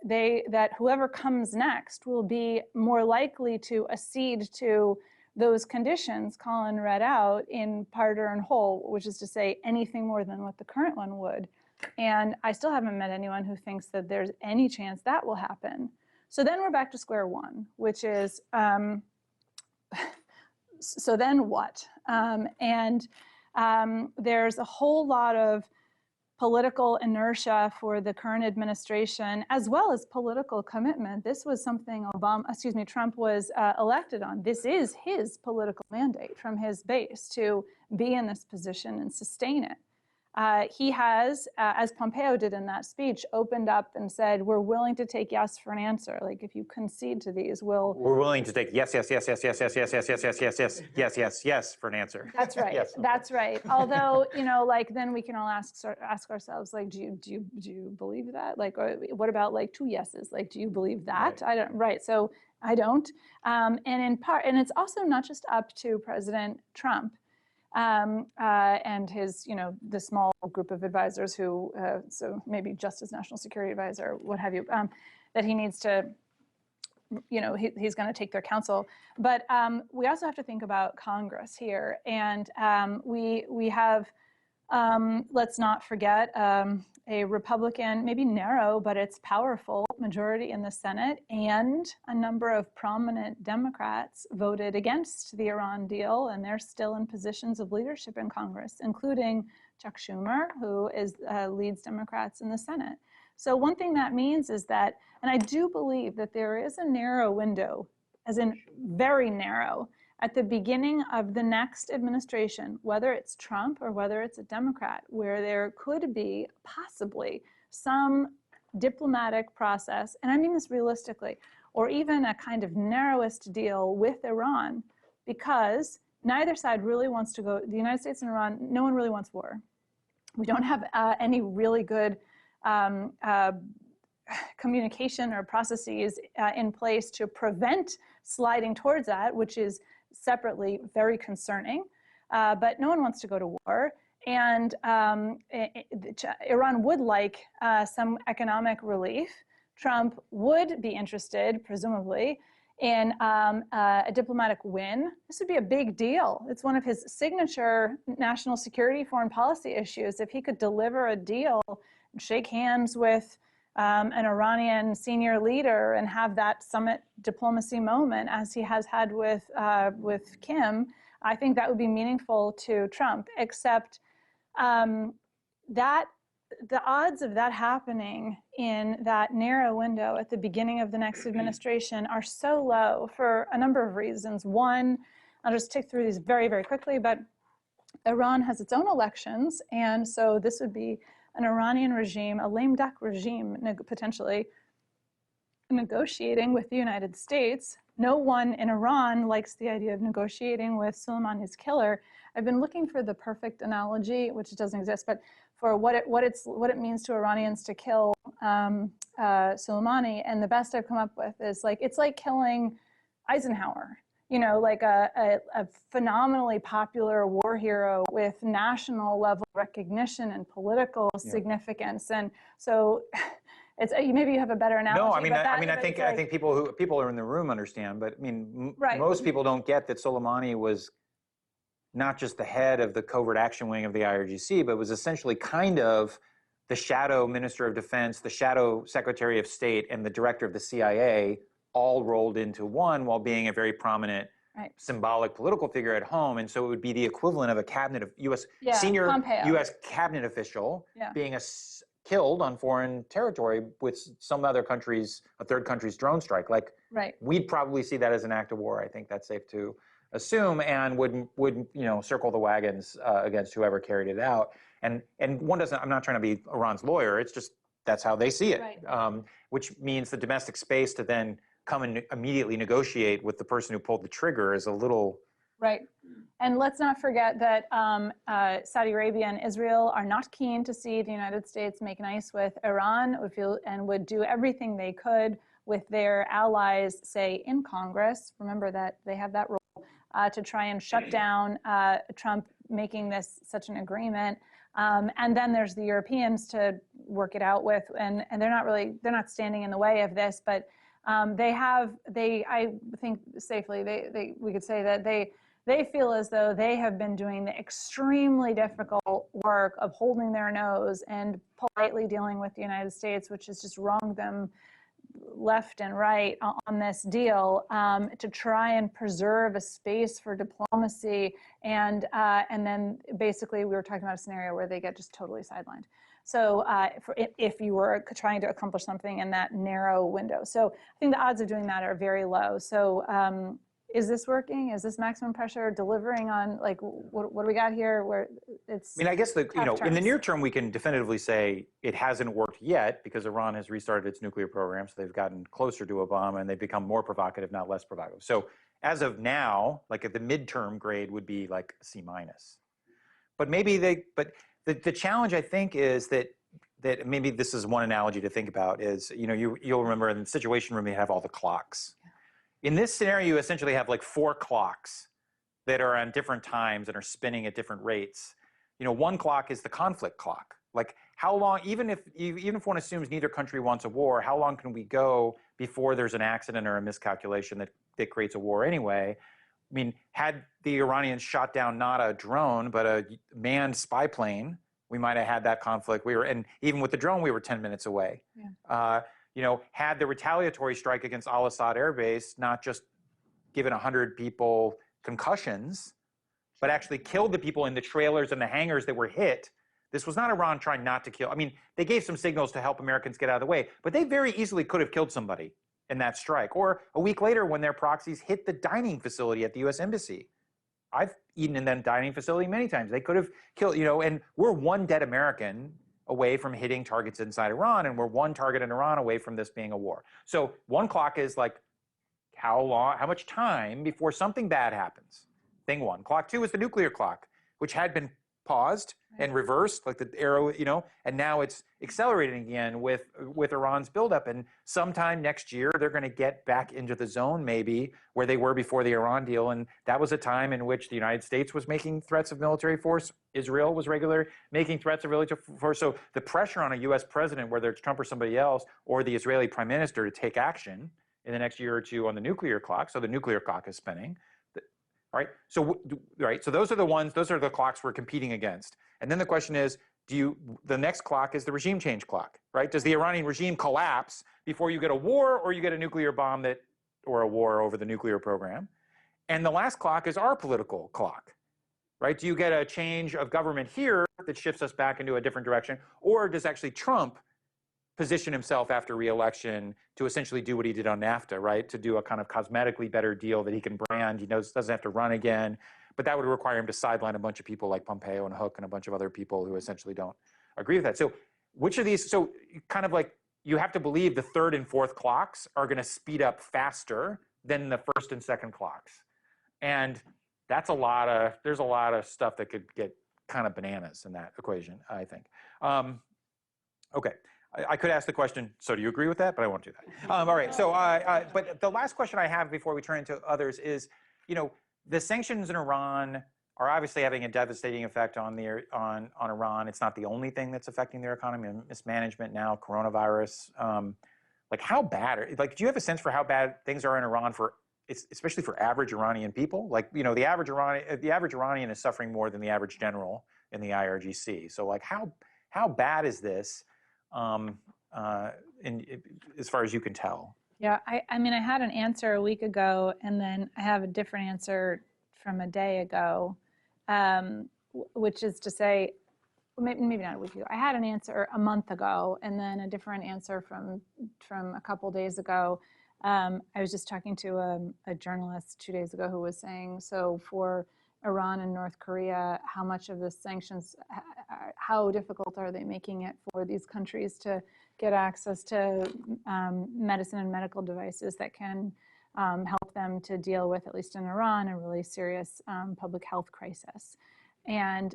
whoever comes next will be more likely to accede to those conditions Colin read out in part or in whole, which is to say anything more than what the current one would? And I still haven't met anyone who thinks that there's any chance that will happen. So then we're back to square one, which is, so then what? There's a whole lot of political inertia for the current administration, as well as political commitment. This was something Trump was elected on. This is his political mandate from his base to be in this position and sustain it. He has, as Pompeo did in that speech, opened up and said, we're willing to take yes for an answer. Like, if you concede to these, we're willing to take yes for an answer. That's right. Yes, okay. That's right. Although, like, then we can all ask ourselves, like, do you believe that? Like, or what about like 2 yeses? Like, do you believe that? Right. I don't. Right. So I don't. And in part, and it's also not just up to President Trump. And his, the small group of advisors who, so maybe just as national security advisor, what have you, that he needs to, he's going to take their counsel. But we also have to think about Congress here. And we have, let's not forget, a Republican, maybe narrow, but it's powerful majority in the Senate, and a number of prominent Democrats voted against the Iran deal, and they're still in positions of leadership in Congress, including Chuck Schumer, who leads Democrats in the Senate. So one thing that means is that, and I do believe that there is a narrow window, as in very narrow, at the beginning of the next administration, whether it's Trump or whether it's a Democrat, where there could be possibly some diplomatic process, and I mean this realistically, or even a kind of narrowest deal with Iran, because neither side really wants to go, the United States and Iran, no one really wants war. We don't have any really good communication or processes in place to prevent sliding towards that, which is separately very concerning, but no one wants to go to war. And Iran would like some economic relief. Trump would be interested, presumably, in a diplomatic win. This would be a big deal. It's one of his signature national security foreign policy issues. If he could deliver a deal, shake hands with an Iranian senior leader and have that summit diplomacy moment, as he has had with Kim, I think that would be meaningful to Trump, except that the odds of that happening in that narrow window at the beginning of the next administration are so low for a number of reasons. One, I'll just tick through these very, very quickly, but Iran has its own elections, and so this would be an Iranian regime, a lame duck regime, potentially negotiating with the United States. No one in Iran likes the idea of negotiating with Soleimani's killer. I've been looking for the perfect analogy, which doesn't exist, but for what it means to Iranians to kill Soleimani, and the best I've come up with is like, it's like killing Eisenhower. Like a phenomenally popular war hero with national level recognition and political significance. And so it's, maybe you have a better analogy. No, I think people are in the room understand, but I mean, most people don't get that Soleimani was not just the head of the covert action wing of the IRGC, but was essentially kind of the shadow Minister of Defense, the shadow Secretary of State, and the director of the CIA, all rolled into one, while being a very prominent symbolic political figure at home. And so it would be the equivalent of a cabinet of senior Pompeo. U.S. cabinet official being killed on foreign territory with some other country's, a third country's drone strike. Like, we'd probably see that as an act of war. I think that's safe to assume, and would circle the wagons against whoever carried it out. And one doesn't, I'm not trying to be Iran's lawyer, it's just that's how they see it, which means the domestic space to then come and immediately negotiate with the person who pulled the trigger is a little Right. And let's not forget that Saudi Arabia and Israel are not keen to see the United States make nice with Iran, would do everything they could with their allies, say, in Congress. Remember that they have that role to try and shut down Trump making this such an agreement. And then there's the Europeans to work it out with, and they're not standing in the way of this, but I think safely, we could say that they feel as though they have been doing the extremely difficult work of holding their nose and politely dealing with the United States, which has just wronged them left and right on this deal, to try and preserve a space for diplomacy. And then basically we were talking about a scenario where they get just totally sidelined. So if you were trying to accomplish something in that narrow window. So I think the odds of doing that are very low. So is this working? Is this maximum pressure delivering on, like, what do we got here? Where it's, I mean, I guess in the terms. near term, we can definitively say it hasn't worked yet because Iran has restarted its nuclear program. So they've gotten closer to a bomb and they've become more provocative, not less provocative. So as of now, like at the midterm grade would be like C-. But maybe the challenge, I think, is that maybe this is one analogy to think about is, you'll remember in the Situation Room, you have all the clocks. In this scenario, you essentially have like 4 clocks that are on different times and are spinning at different rates. One clock is the conflict clock. Like how long, even if one assumes neither country wants a war, how long can we go before there's an accident or a miscalculation that creates a war anyway? I mean, had the Iranians shot down not a drone, but a manned spy plane, we might have had that conflict. And even with the drone, we were 10 minutes away. Yeah. Had the retaliatory strike against Al-Assad Air Base not just given 100 people concussions, but actually killed the people in the trailers and the hangars that were hit. This was not Iran trying not to kill. I mean, they gave some signals to help Americans get out of the way, but they very easily could have killed somebody in that strike. Or a week later when their proxies hit the dining facility at the U.S. Embassy. I've eaten in that dining facility many times. They could have killed, and we're one dead American away from hitting targets inside Iran, and we're one target in Iran away from this being a war. So one clock is like how much time before something bad happens. Thing one. Clock 2 is the nuclear clock, which had been paused and reversed, like the arrow, and now it's accelerating again with Iran's buildup. And sometime next year, they're going to get back into the zone, maybe, where they were before the Iran deal. And that was a time in which the United States was making threats of military force. Israel was regularly making threats of military force. So the pressure on a U.S. president, whether it's Trump or somebody else, or the Israeli prime minister to take action in the next year or two on the nuclear clock. So the nuclear clock is spinning. Right. So those are the clocks we're competing against. And then the question is, the next clock is the regime change clock, right? Does the Iranian regime collapse before you get a war or you get a nuclear bomb or a war over the nuclear program? And the last clock is our political clock, right? Do you get a change of government here that shifts us back into a different direction? Or does actually Trump position himself after re-election to essentially do what he did on NAFTA, right? To do a kind of cosmetically better deal that he can brand. He doesn't have to run again, but that would require him to sideline a bunch of people like Pompeo and Hook and a bunch of other people who essentially don't agree with that. So which of these, so kind of like you have to believe the third and fourth clocks are going to speed up faster than the first and second clocks. And there's a lot of stuff that could get kind of bananas in that equation, I think. Okay. I could ask the question, so do you agree with that? But I won't do that. All right, so, but the last question I have before we turn into others is, the sanctions in Iran are obviously having a devastating effect on Iran. It's not the only thing that's affecting their economy. Mismanagement now, coronavirus. Like how bad, do you have a sense for how bad things are in Iran especially for average Iranian people? Like, the average Iranian is suffering more than the average general in the IRGC. So like how bad is this? As far as you can tell. Yeah, I mean, I had an answer a week ago, and then I have a different answer from a day ago, which is to say, maybe not a week ago. I had an answer a month ago, and then a different answer from a couple days ago. I was just talking to a journalist 2 days ago who was saying, so for Iran and North Korea, how much of the sanctions, how difficult are they making it for these countries to get access to medicine and medical devices that can help them to deal with, at least in Iran, a really serious public health crisis. And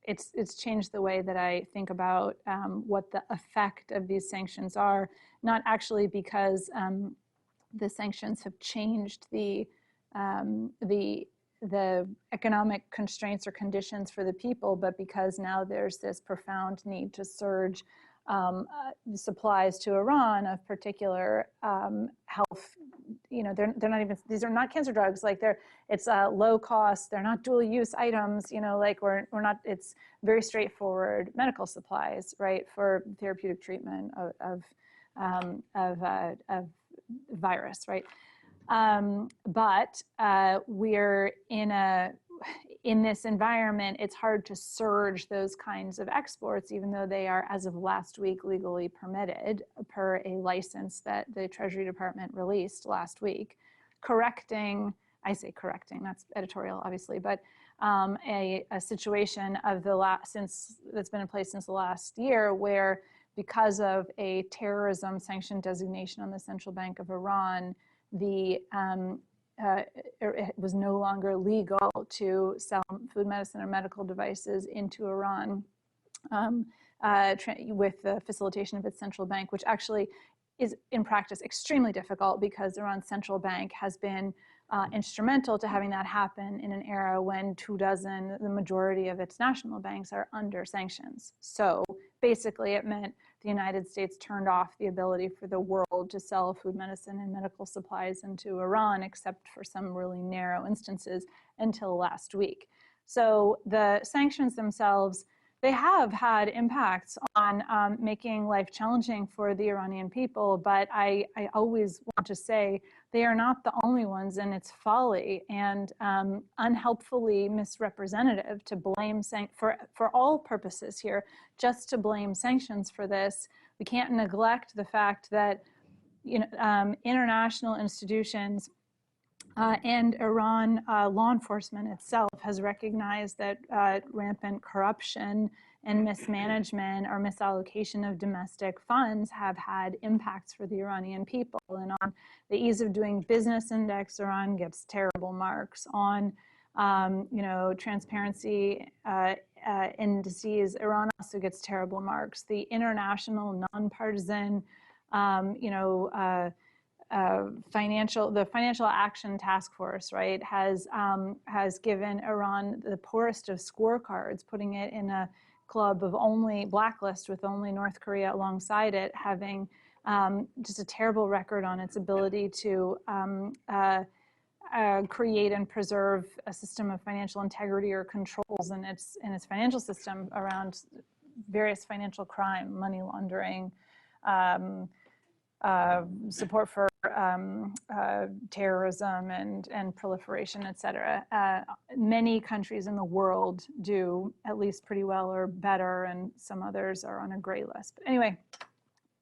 it's changed the way that I think about what the effect of these sanctions are, not actually because the sanctions have changed the economic constraints or conditions for the people, but because now there's this profound need to surge supplies to Iran of particular health. They're not even, these are not cancer drugs, like it's low cost, they're not dual use items, like we're not, it's very straightforward medical supplies, right, for therapeutic treatment of virus, right? But we're in this environment, it's hard to surge those kinds of exports, even though they are, as of last week, legally permitted per a license that the Treasury Department released last week, correcting, I say correcting, that's editorial, obviously, but a situation of that's been in place since the last year, where because of a terrorism sanction designation on the Central Bank of Iran, it was no longer legal to sell food, medicine, or medical devices into Iran with the facilitation of its central bank, which actually is in practice extremely difficult because Iran's central bank has been instrumental to having that happen in an era when the majority of its national banks are under sanctions. So basically it meant the United States turned off the ability for the world to sell food, medicine, and medical supplies into Iran, except for some really narrow instances until last week. So the sanctions themselves, they have had impacts on making life challenging for the Iranian people, but I always want to say they are not the only ones, and it's folly and unhelpfully misrepresentative to blame for all purposes here, just to blame sanctions for this. We can't neglect the fact that international institutions and Iran law enforcement itself has recognized that rampant corruption and mismanagement or misallocation of domestic funds have had impacts for the Iranian people. And on the ease of doing business index, Iran gets terrible marks. On transparency indices, Iran also gets terrible marks. The international nonpartisan the Financial Action Task Force, right, has given Iran the poorest of scorecards, putting it in a club of blacklist with only North Korea alongside it, having just a terrible record on its ability to create and preserve a system of financial integrity or controls in its financial system around various financial crime, money laundering, support for terrorism and proliferation, et cetera. Many countries in the world do at least pretty well or better, and some others are on a gray list. But anyway,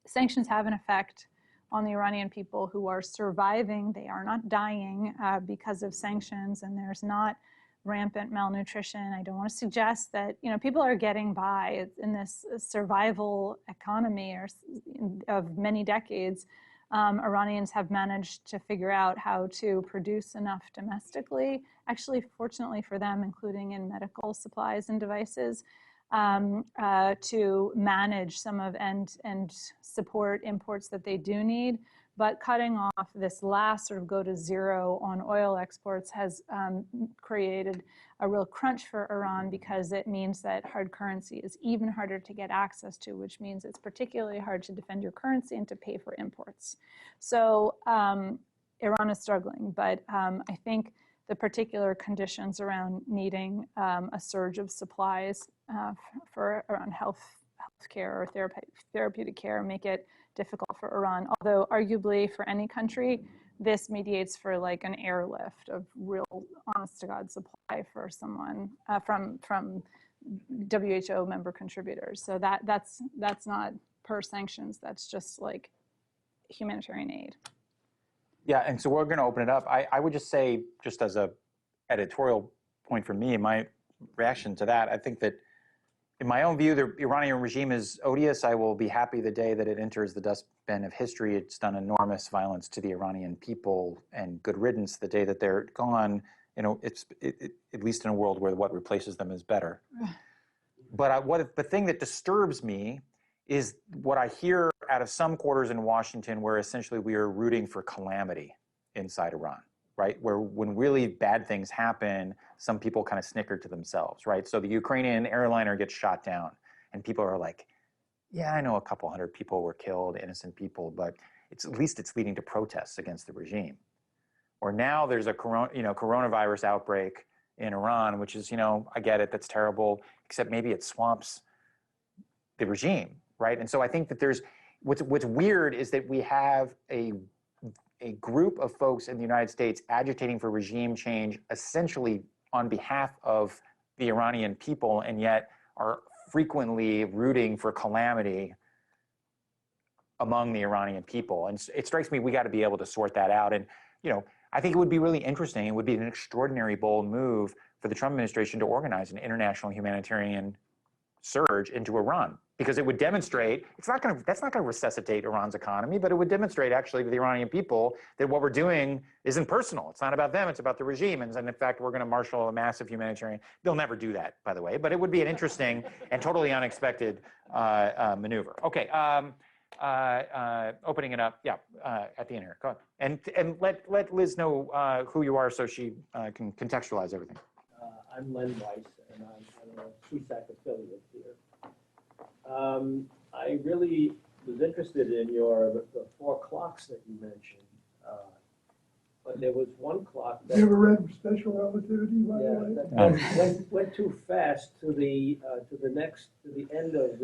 sanctions have an effect on the Iranian people who are surviving. They are not dying because of sanctions, and there's not rampant malnutrition. I don't want to suggest that people are getting by in this survival economy of many decades. Iranians have managed to figure out how to produce enough domestically, actually, fortunately for them, including in medical supplies and devices, to manage some of and support imports that they do need. But cutting off this last sort of go to zero on oil exports has created a real crunch for Iran, because it means that hard currency is even harder to get access to, which means it's particularly hard to defend your currency and to pay for imports. So Iran is struggling, but I think the particular conditions around needing a surge of supplies around healthcare or therapeutic care make it difficult for Iran, although arguably for any country, this mediates for like an airlift of real honest to God supply for someone from WHO member contributors. So that's not per sanctions, that's just like humanitarian aid. Yeah, and so we're going to open it up. I would just say, just as a editorial point for me, my reaction to that, I think that In my own view, the Iranian regime is odious. I will be happy the day that it enters the dustbin of history. It's done enormous violence to the Iranian people, and good riddance the day that they're gone. You know, at least in a world where what replaces them is better. But the thing that disturbs me is what I hear out of some quarters in Washington, where essentially we are rooting for calamity inside Iran, right? Where when really bad things happen, some people kind of snicker to themselves, right? So the Ukrainian airliner gets shot down, and people are like, yeah, I know a couple hundred people were killed, innocent people, but at least it's leading to protests against the regime. Or now there's a coronavirus outbreak in Iran, which is, I get it, that's terrible, except maybe it swamps the regime, right? And so I think that there's, what's weird is that we have a group of folks in the United States agitating for regime change essentially on behalf of the Iranian people, and yet are frequently rooting for calamity among the Iranian people. And it strikes me we got to be able to sort that out. And, I think it would be really interesting. It would be an extraordinary bold move for the Trump administration to organize an international humanitarian surge into Iran, because it would demonstrate that's not going to resuscitate Iran's economy, but it would demonstrate actually to the Iranian people that what we're doing isn't personal. It's not about them, it's about the regime. And in fact, we're going to marshal a massive humanitarian. They'll never do that, by the way, but it would be an interesting and totally unexpected maneuver. Okay, opening it up, at the end here. Go ahead. And let Liz know who you are so she can contextualize everything. I'm Len Weiss, and I'm a CSAC affiliate here. I really was interested in the 4 clocks that you mentioned, but there was one clock that... You ever read Special Relativity, by the way? That went too fast to the end of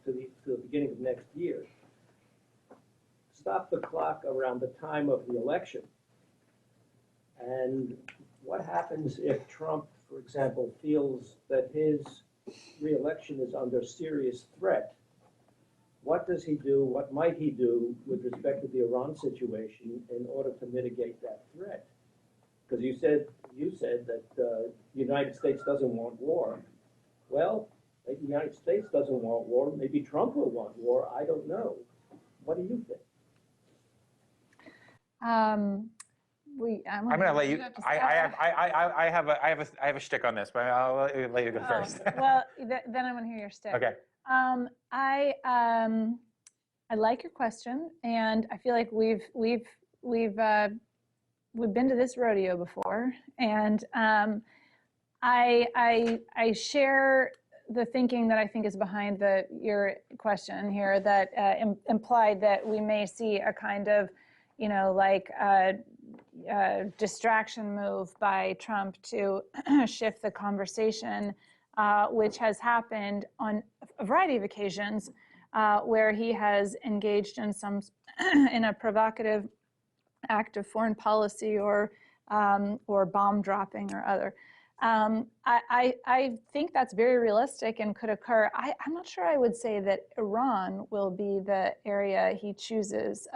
to the beginning of next year. Stop the clock around the time of the election. And what happens if Trump, for example, feels that his re-election is under serious threat? What does he do? What might he do with respect to the Iran situation in order to mitigate that threat? Because you said that the United States doesn't want war. Well, the United States doesn't want war. Maybe Trump will want war. I don't know. What do you think? I'm going to let you. I have a shtick on this, but I'll let you go first. Well, then I want to hear your shtick. Okay. I like your question, and I feel like we've been to this rodeo before, and I share the thinking that I think is behind your question here, that implied that we may see a kind of, distraction move by Trump to shift the conversation, which has happened on a variety of occasions, where he has engaged in a provocative act of foreign policy or bomb dropping or other. I think that's very realistic and could occur. I'm not sure I would say that Iran will be the area he chooses.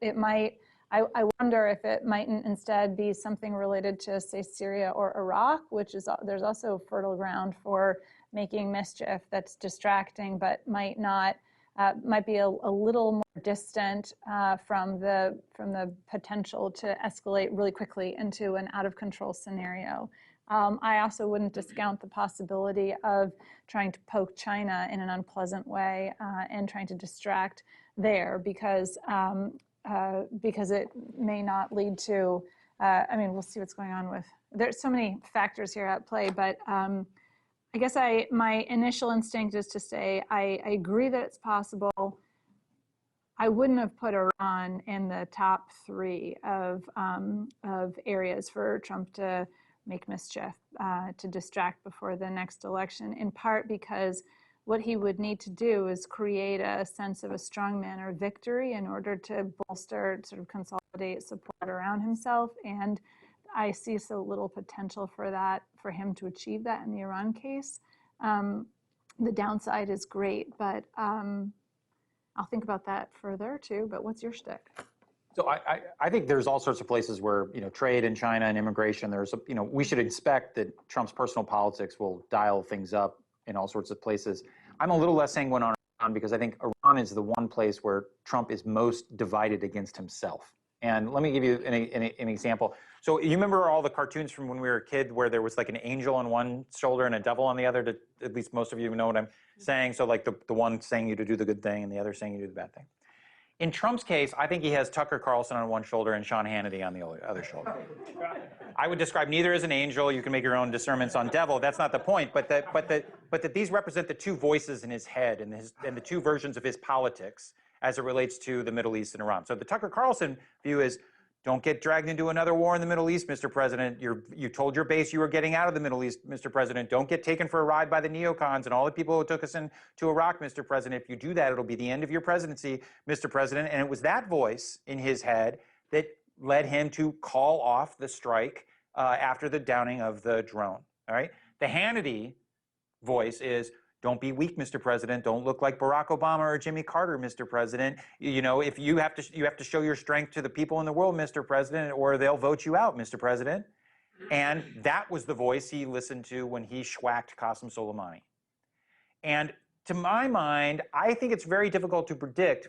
It might. I wonder if it mightn't instead be something related to, say, Syria or Iraq, which is there's also fertile ground for making mischief that's distracting, but might be a little more distant from the potential to escalate really quickly into an out of control scenario. I also wouldn't discount the possibility of trying to poke China in an unpleasant way and trying to distract there, because it may not lead to, we'll see what's going on with, there's so many factors here at play, but I guess my initial instinct is to say I agree that it's possible. I wouldn't have put Iran in the top 3 of areas for Trump to make mischief, to distract before the next election, in part because what he would need to do is create a sense of a strongman or victory in order to bolster, sort of consolidate support around himself. And I see so little potential for him to achieve that in the Iran case. The downside is great, but I'll think about that further too. But what's your shtick? So I think there's all sorts of places where, trade in China and immigration, we should expect that Trump's personal politics will dial things up in all sorts of places. I'm a little less sanguine on Iran because I think Iran is the one place where Trump is most divided against himself. And let me give you an example. So you remember all the cartoons from when we were a kid where there was like an angel on one shoulder and a devil on the other? At least most of you know what I'm saying. So like the one saying you to do the good thing and the other saying you to do the bad thing. In Trump's case, I think he has Tucker Carlson on one shoulder and Sean Hannity on the other shoulder. I would describe neither as an angel. You can make your own discernments on devil. That's not the point. But that these represent the two voices in his head and the two versions of his politics as it relates to the Middle East and Iran. So the Tucker Carlson view is, don't get dragged into another war in the Middle East, Mr. President. You told your base you were getting out of the Middle East, Mr. President. Don't get taken for a ride by the neocons and all the people who took us into Iraq, Mr. President. If you do that, it'll be the end of your presidency, Mr. President. And it was that voice in his head that led him to call off the strike after the downing of the drone. All right. The Hannity voice is, don't be weak, Mr. President. Don't look like Barack Obama or Jimmy Carter, Mr. President. If you have to show your strength to the people in the world, Mr. President, or they'll vote you out, Mr. President. And that was the voice he listened to when he schwacked Qasem Soleimani. And to my mind, I think it's very difficult to predict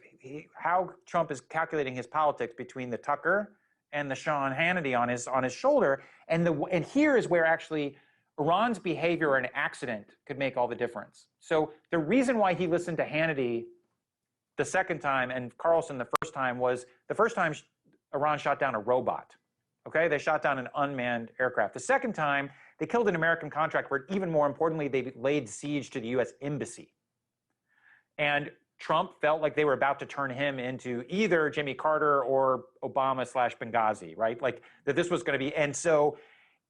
how Trump is calculating his politics between the Tucker and the Sean Hannity on his shoulder. And here is where actually Iran's behavior or an accident could make all the difference. So the reason why he listened to Hannity the second time and Carlson the first time was the first time Iran shot down a robot. Okay, they shot down an unmanned aircraft. The second time, they killed an American contractor, but even more importantly, they laid siege to the U.S. embassy. And Trump felt like they were about to turn him into either Jimmy Carter or Obama/Benghazi, right? Like that this was going to be, and so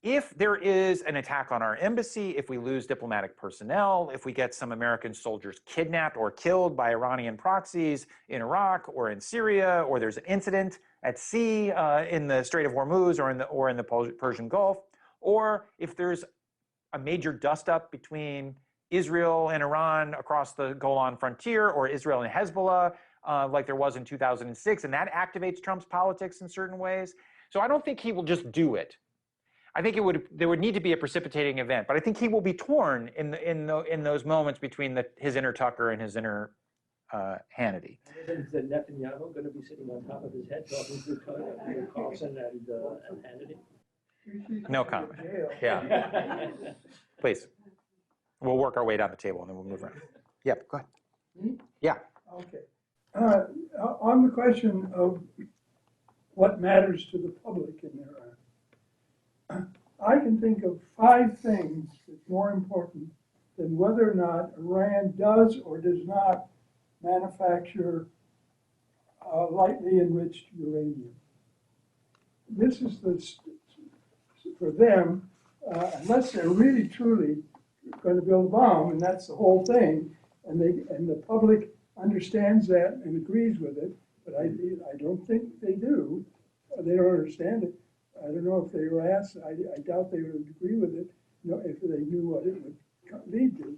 if there is an attack on our embassy, if we lose diplomatic personnel, if we get some American soldiers kidnapped or killed by Iranian proxies in Iraq or in Syria, or there's an incident at sea in the Strait of Hormuz or in the Persian Gulf, or if there's a major dust-up between Israel and Iran across the Golan frontier, or Israel and Hezbollah, like there was in 2006, and that activates Trump's politics in certain ways. So I don't think he will just do it. I think there would need to be a precipitating event, but I think he will be torn in those moments between his inner Tucker and his inner Hannity. Isn't Netanyahu going to be sitting on top of his head talking to Carlson and Hannity? No comment. Yeah. Please. We'll work our way down the table and then we'll move around. Yeah, go ahead. Me? Yeah. Okay. On the question of what matters to the public in Iran, I can think of 5 things that's more important than whether or not Iran does or does not manufacture lightly enriched uranium. This is for them, unless they're really truly going to build a bomb, and that's the whole thing, and the public understands that and agrees with it, but I don't think they do. They don't understand it. I don't know if they were asked. I doubt they would agree with it, if they knew what it would lead to.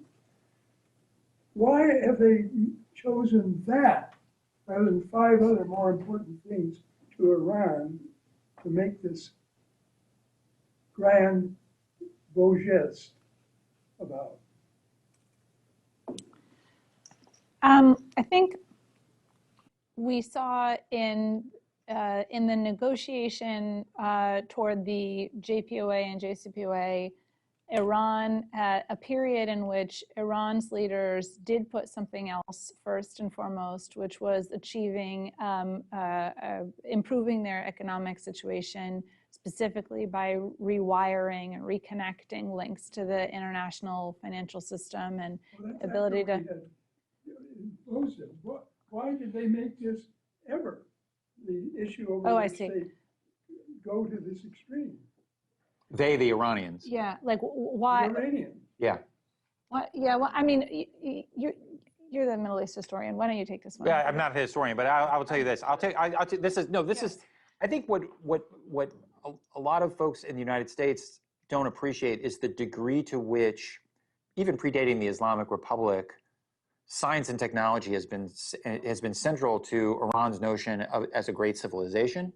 Why have they chosen that rather than 5 other more important things to Iran to make this grand beau geste about? I think we saw in the negotiation toward the JPOA and JCPOA, Iran, a period in which Iran's leaders did put something else first and foremost, which was achieving, improving their economic situation, specifically by rewiring and reconnecting links to the international financial system and ability to. Why did they make this ever the issue over which they go to this extreme? They, the Iranians. Yeah, like why? The Iranians. Yeah. What? Yeah. Well, I mean, you're the Middle East historian. Why don't you take this one? Yeah, I'm not a historian, but I will tell you this. This is. I think what a lot of folks in the United States don't appreciate is the degree to which, even predating the Islamic Republic, science and technology has been central to Iran's notion of as a great civilization,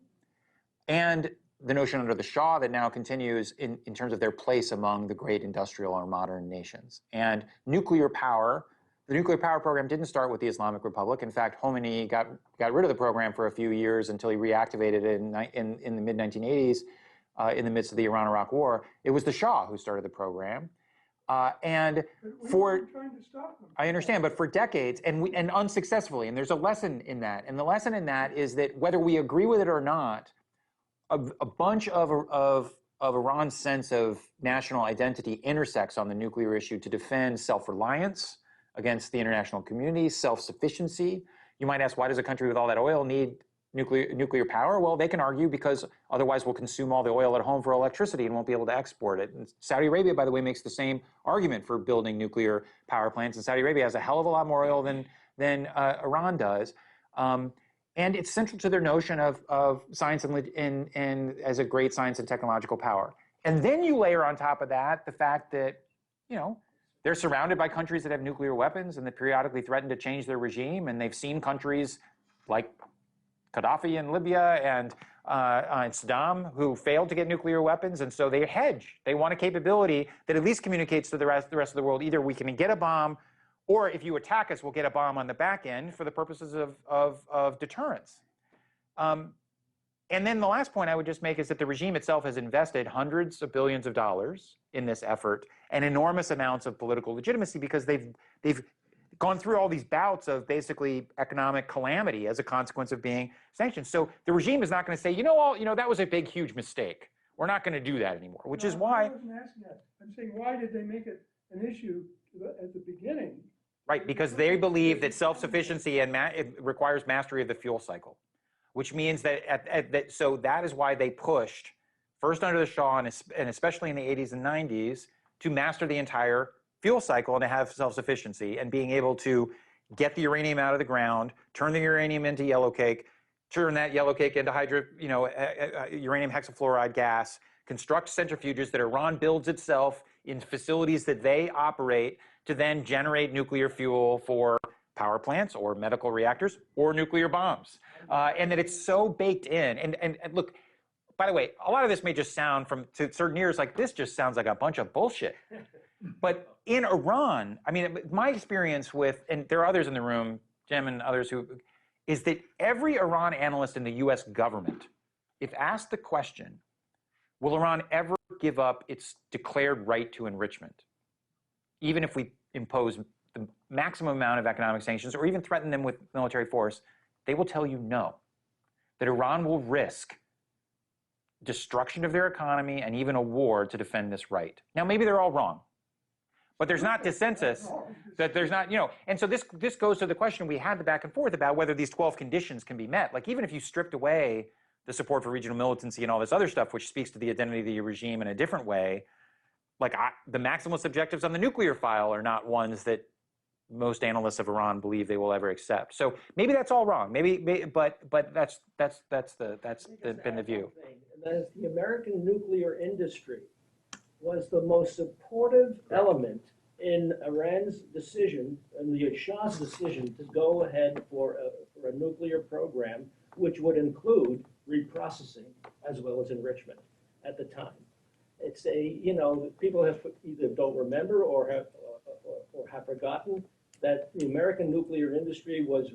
and the notion under the Shah that now continues in terms of their place among the great industrial or modern nations. And nuclear power, the nuclear power program didn't start with the Islamic Republic. In fact, Khomeini got rid of the program for a few years until he reactivated it in the mid-1980s in the midst of the Iran-Iraq War. It was the Shah who started the program. And for trying to stop them. I understand, but for decades and unsuccessfully, and there's a lesson in that. And the lesson in that is that whether we agree with it or not, a bunch of Iran's sense of national identity intersects on the nuclear issue to defend self-reliance against the international community, self-sufficiency. You might ask, why does a country with all that oil need nuclear power? Well, they can argue because otherwise we'll consume all the oil at home for electricity and won't be able to export it. And Saudi Arabia, by the way, makes the same argument for building nuclear power plants. And Saudi Arabia has a hell of a lot more oil than Iran does. And it's central to their notion of science and as a great science and technological power. And then you layer on top of that the fact that, they're surrounded by countries that have nuclear weapons and that periodically threaten to change their regime. And they've seen countries like Gaddafi in Libya and Saddam who failed to get nuclear weapons. And so they hedge. They want a capability that at least communicates to the rest of the world, either we can get a bomb, or if you attack us, we'll get a bomb on the back end for the purposes of deterrence. And then the last point I would just make is that the regime itself has invested hundreds of billions of dollars in this effort and enormous amounts of political legitimacy because they've gone through all these bouts of basically economic calamity as a consequence of being sanctioned. So the regime is not going to say, that was a big, huge mistake. We're not going to do that anymore, which is why. I wasn't asking that. I'm saying, why did they make it an issue at the beginning? Right, because they believe that self-sufficiency it requires mastery of the fuel cycle, which means that so that is why they pushed, first under the Shah and especially in the 80s and 90s, to master the entire fuel cycle and to have self-sufficiency and being able to get the uranium out of the ground, turn the uranium into yellow cake, turn that yellow cake into uranium hexafluoride gas, construct centrifuges that Iran builds itself in facilities that they operate to then generate nuclear fuel for power plants or medical reactors or nuclear bombs. And that it's so baked in. And look, by the way, a lot of this may just sound to certain ears like this just sounds like a bunch of bullshit. But in Iran, I mean, my experience with, and there are others in the room, Jim and others is that every Iran analyst in the US government, if asked the question, will Iran ever give up its declared right to enrichment, even if we impose the maximum amount of economic sanctions or even threaten them with military force, they will tell you no, that Iran will risk destruction of their economy and even a war to defend this right. Now, maybe they're all wrong, but there's not dissensus that there's not, and so this goes to the question we had the back and forth about whether these 12 conditions can be met. Like, even if you stripped away the support for regional militancy and all this other stuff, which speaks to the identity of the regime in a different way, like the maximalist objectives on the nuclear file are not ones that most analysts of Iran believe they will ever accept. So maybe that's all wrong. But that's been the view. And that is the American nuclear industry was the most supportive element in Iran's decision and the Shah's decision to go ahead for a nuclear program, which would include reprocessing as well as enrichment at the time. It's people have either don't remember or have forgotten that the American nuclear industry was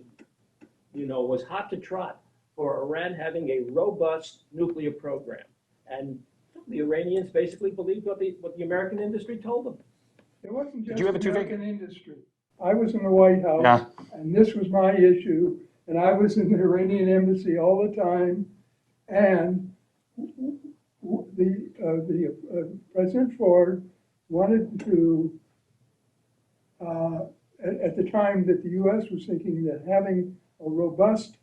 hot to trot for Iran having a robust nuclear program. And the Iranians basically believed what the American industry told them. It wasn't just Did you have a the American industry. I was in the White House, and this was my issue, and I was in the Iranian embassy all the time, and President Ford wanted to, at the time that the U.S. was thinking that having a robust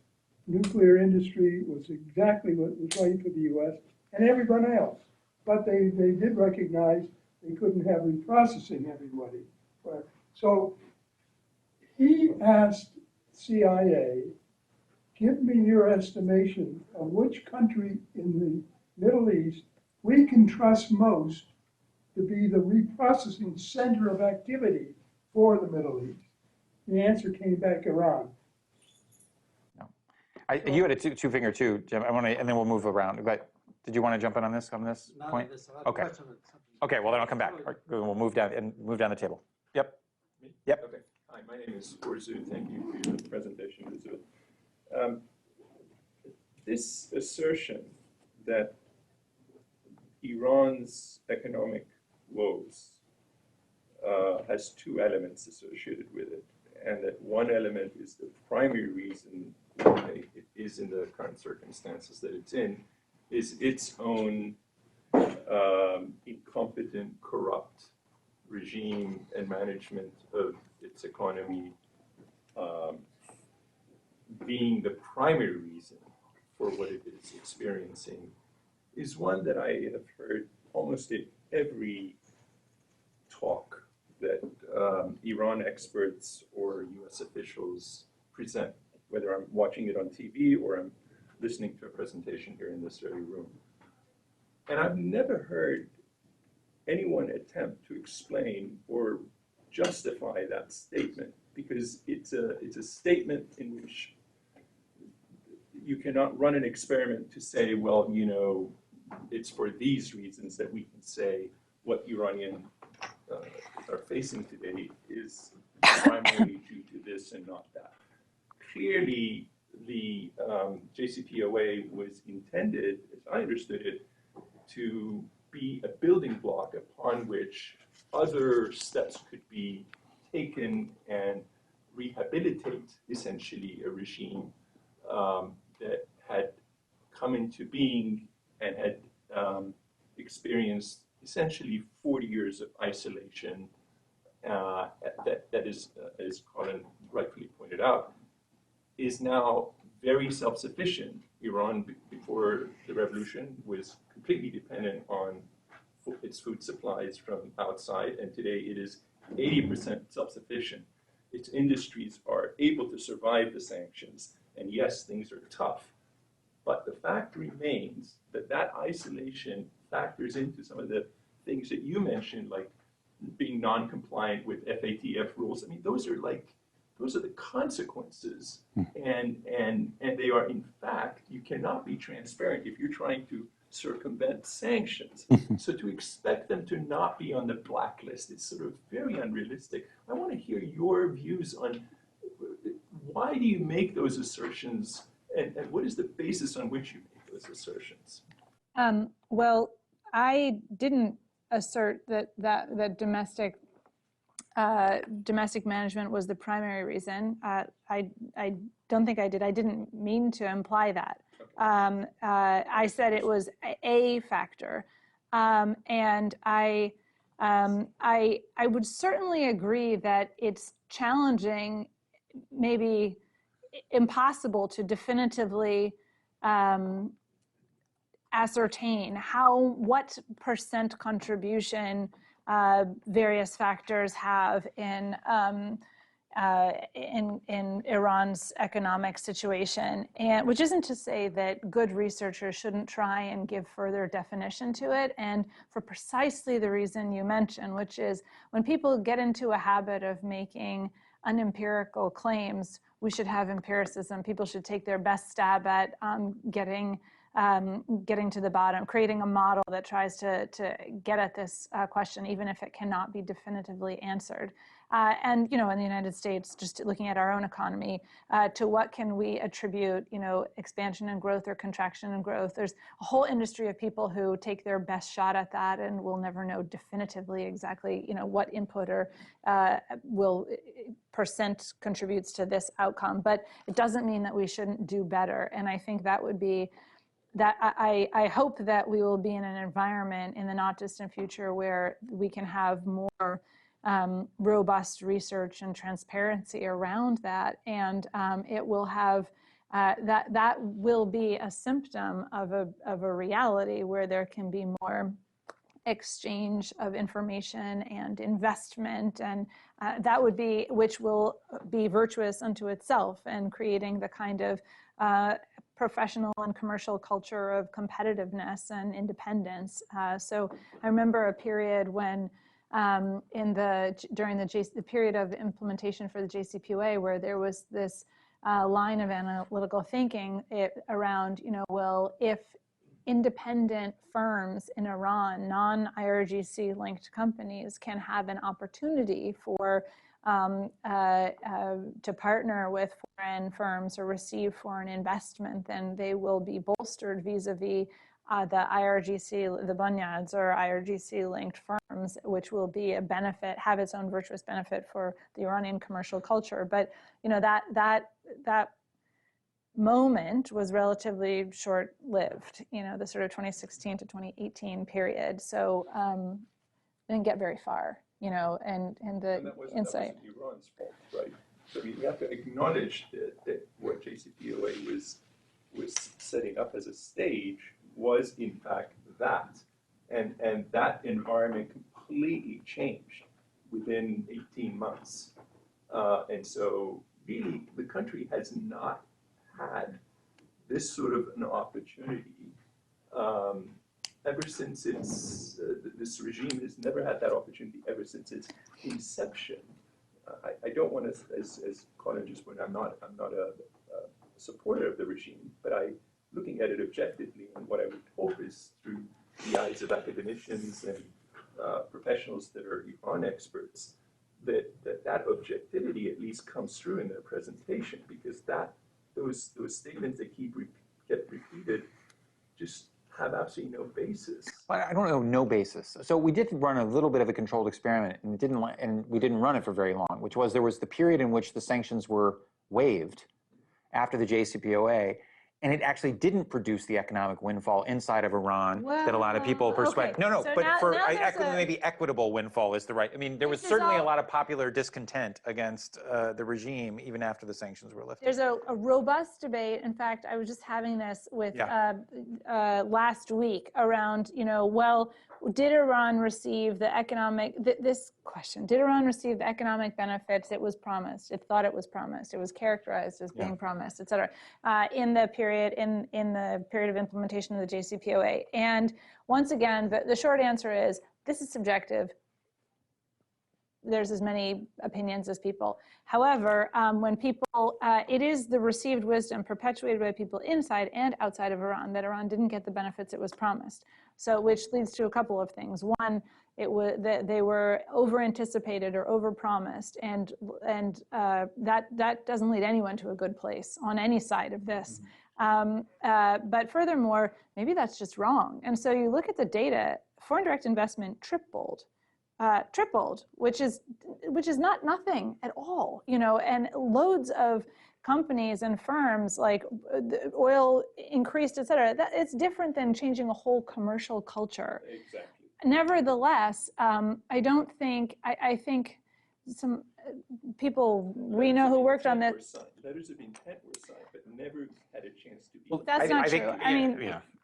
nuclear industry was exactly what was right for the U.S. and everyone else. But they did recognize they couldn't have reprocessing everybody. So he asked CIA, give me your estimation of which country in the Middle East we can trust most to be the reprocessing center of activity for the Middle East. The answer came back Iran. No. You had a two-finger too, Jim. I want to, and then we'll move around. But did you want to jump in on this point? Okay. Okay. Well, then I'll come back. We'll move down and move down the table. Yep. Yep. Okay. Hi, my name is Orzu. Thank you for your presentation, Elizabeth. This assertion that Iran's economic woes has two elements associated with it, and that one element is the primary reason why it is in the current circumstances that it's in, is its own incompetent, corrupt regime and management of its economy being the primary reason for what it is experiencing, is one that I have heard almost at every talk that Iran experts or U.S. officials present, whether I'm watching it on TV or I'm listening to a presentation here in this very room. And I've never heard anyone attempt to explain or justify that statement, because it's a statement in which you cannot run an experiment to say, well, you know, it's for these reasons that we can say what Iranian are facing today is primarily due to this and not that. Clearly, the JCPOA was intended, as I understood it, to be a building block upon which other steps could be taken and rehabilitate, essentially, a regime that had come into being and had experienced essentially 40 years of isolation that is, as Colin rightfully pointed out, is now very self-sufficient. Iran, before the revolution, was completely dependent on its food supplies from outside, and today it is 80% self-sufficient. Its industries are able to survive the sanctions, and yes, things are tough, but the fact remains that that isolation factors into some of the things that you mentioned, like being non-compliant with FATF rules. I mean, those are the consequences, and they are, in fact, you cannot be transparent if you're trying to circumvent sanctions. So to expect them to not be on the blacklist is sort of very unrealistic. I want to hear your views on why do you make those assertions, and what is the basis on which you make those assertions? Well, I didn't assert that domestic management was the primary reason. I don't think I did. I didn't mean to imply that. I said it was a factor, and I would certainly agree that it's challenging, maybe impossible, to definitively ascertain what percent contribution various factors have in Iran's economic situation, and which isn't to say that good researchers shouldn't try and give further definition to it, and for precisely the reason you mentioned, which is when people get into a habit of making unempirical claims, we should have empiricism. People should take their best stab at getting to the bottom, creating a model that tries to get at this question, even if it cannot be definitively answered. And, you know, in the United States, just looking at our own economy, to what can we attribute, you know, expansion and growth or contraction and growth? There's a whole industry of people who take their best shot at that, and will never know definitively exactly, you know, what input or percent contributes to this outcome. But it doesn't mean that we shouldn't do better. And I think that would be that I hope that we will be in an environment in the not distant future where we can have more robust research and transparency around that, and it will have that will be a symptom of a reality where there can be more exchange of information and investment, and that would be, which will be virtuous unto itself, and creating the kind of professional and commercial culture of competitiveness and independence. So I remember a period when during the period of implementation for the JCPOA, where there was this line of analytical thinking around, well, if independent firms in Iran, non-IRGC linked companies, can have an opportunity to partner with foreign firms or receive foreign investment, then they will be bolstered vis-a-vis the IRGC, the bunyads or IRGC linked firms, which will be a benefit, have its own virtuous benefit for the Iranian commercial culture. But that moment was relatively short-lived, the sort of 2016 to 2018 period. So didn't get very far, and the insight. That wasn't Iran's fault, right? So we have to acknowledge that what JCPOA was setting up as a stage was in fact that, and that environment completely changed within 18 months, and so really the country has not had this sort of an opportunity ever since this regime has never had that opportunity ever since its inception. I don't want to, as Colin just pointed out, I'm not a supporter of the regime, but looking at it objectively, and what I would hope is through the eyes of academicians and professionals that are Iran experts, that objectivity at least comes through in their presentation, because those statements that get repeated just have absolutely no basis. I don't know, no basis. So we did run a little bit of a controlled experiment, and we didn't run it for very long, which was there was the period in which the sanctions were waived after the JCPOA, and it actually didn't produce the economic windfall inside of Iran that a lot of people persuade. Okay. No, So but now maybe equitable windfall is the right. I mean, there was certainly a lot of popular discontent against the regime even after the sanctions were lifted. There's a robust debate. In fact, I was just having this with last week around, well, did Iran receive the economic, this question, did Iran receive the economic benefits it was promised? It thought it was promised. It was characterized as being promised, et cetera, in the period of implementation of the JCPOA. And once again, the short answer is this is subjective. There's as many opinions as people. However, when people, it is the received wisdom perpetuated by people inside and outside of Iran that Iran didn't get the benefits it was promised. So, which leads to a couple of things. One, it was that they were over-anticipated or over-promised, and that doesn't lead anyone to a good place on any side of this. But furthermore, maybe that's just wrong. And so you look at the data, foreign direct investment tripled, which is not nothing at all, and loads of companies and firms like oil increased, et cetera. It's different than changing a whole commercial culture. Exactly. Nevertheless, I think some people we know who worked on this. Letters of intent were signed, but never had a chance to be. Well, that's not true.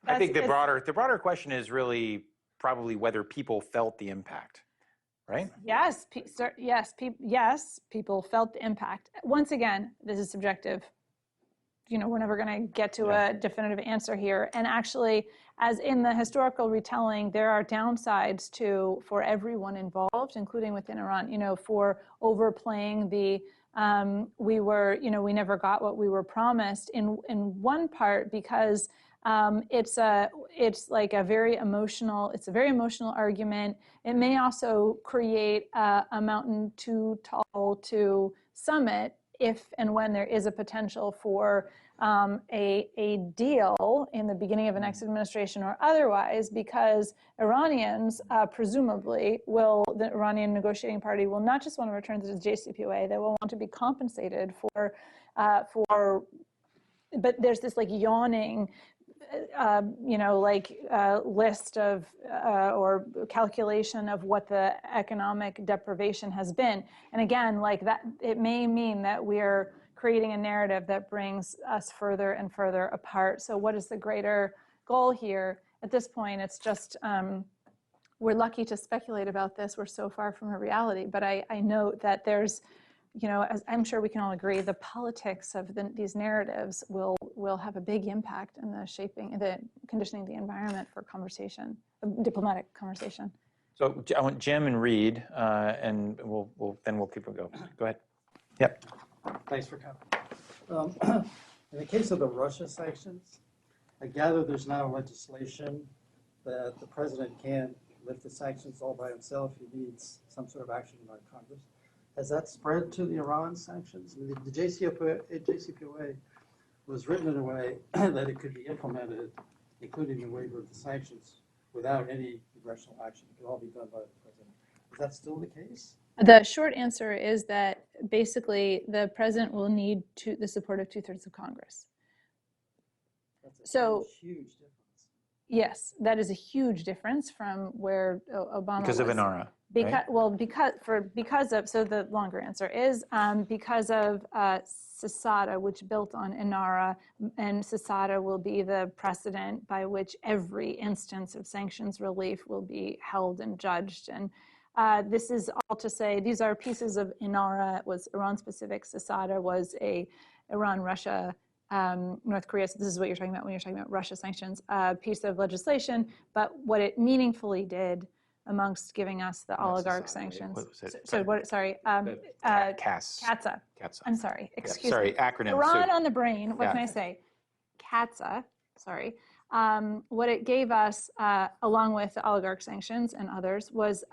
I think the broader question is really probably whether people felt the impact. Right? Yes, people felt the impact. Once again, this is subjective. We're never going to get to a definitive answer here. And actually, as in the historical retelling, there are downsides for everyone involved, including within Iran. For overplaying the we never got what we were promised. In one part because it's a very emotional argument. It may also create a mountain too tall to summit if and when there is a potential for a deal in the beginning of the next administration or otherwise, because Iranians, presumably, the Iranian negotiating party will not just want to return to the JCPOA, they will want to be compensated for, but there's this yawning list of or calculation of what the economic deprivation has been. And again, that, it may mean that we're creating a narrative that brings us further and further apart. So what is the greater goal here? At this point, it's just, we're lucky to speculate about this. We're so far from a reality. But I note that there's, as I'm sure we can all agree, the politics of these narratives will have a big impact in the conditioning the environment for conversation, diplomatic conversation. So I want Jim and Reed, and we'll keep it going. Go ahead. Yep. Thanks for coming. In the case of the Russia sanctions, I gather there's now legislation that the president can't lift the sanctions all by himself. He needs some sort of action by Congress. Has that spread to the Iran sanctions? I mean, the JCPOA was written in a way that it could be implemented, including the waiver of the sanctions, without any congressional action. It could all be done by the president. Is that still the case? The short answer is that basically the president will need the support of 2/3 of Congress. That's So huge difference. yes, that is a huge difference from where Obama Because was. of Inara. Because, right? well, because of, so the longer answer is because of CISADA, which built on Inara, and CISADA will be the precedent by which every instance of sanctions relief will be held and judged. And this is all to say, these are pieces of Inara. It was Iran-specific. CISADA was a Iran, Russia, North Korea, so this is what you're talking about when you're talking about Russia sanctions, piece of legislation. But what it meaningfully did amongst giving us the oligarch sanctions. What was it? So what, sorry, CATSA. I'm sorry, excuse sorry, me. acronym. Iran Sue. on the brain, what Yeah. can I say? CATSA, sorry. What it gave us, along with the oligarch sanctions and others, was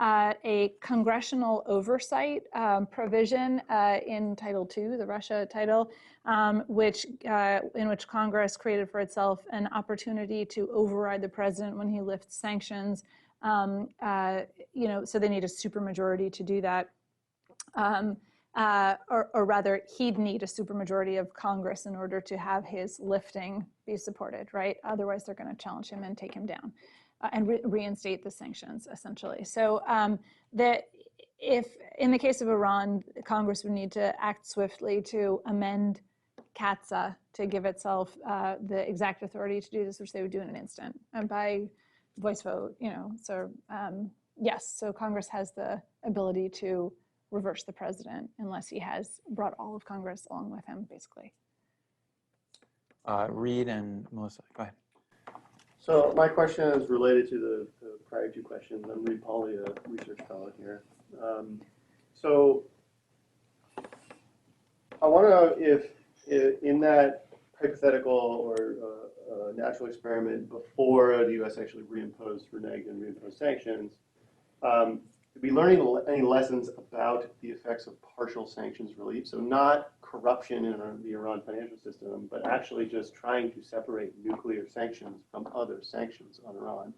a congressional oversight provision in Title II, the Russia title, in which Congress created for itself an opportunity to override the president when he lifts sanctions. So they need a supermajority to do that. Or rather, he'd need a supermajority of Congress in order to have his lifting be supported, right? Otherwise, they're going to challenge him and take him down and reinstate the sanctions, essentially. So if in the case of Iran, Congress would need to act swiftly to amend CATSA to give itself the exact authority to do this, which they would do in an instant and by voice vote, So yes, so Congress has the ability to reverse the president unless he has brought all of Congress along with him, basically. Reed and Melissa, go ahead. So my question is related to the prior two questions. I'm Reed Pauly, a research fellow here. So I want to know if in that hypothetical or natural experiment before the U.S. actually reimposed, reneged and reimposed sanctions, to be learning any lessons about the effects of partial sanctions relief. So not corruption in the Iran financial system, but actually just trying to separate nuclear sanctions from other sanctions on Iran.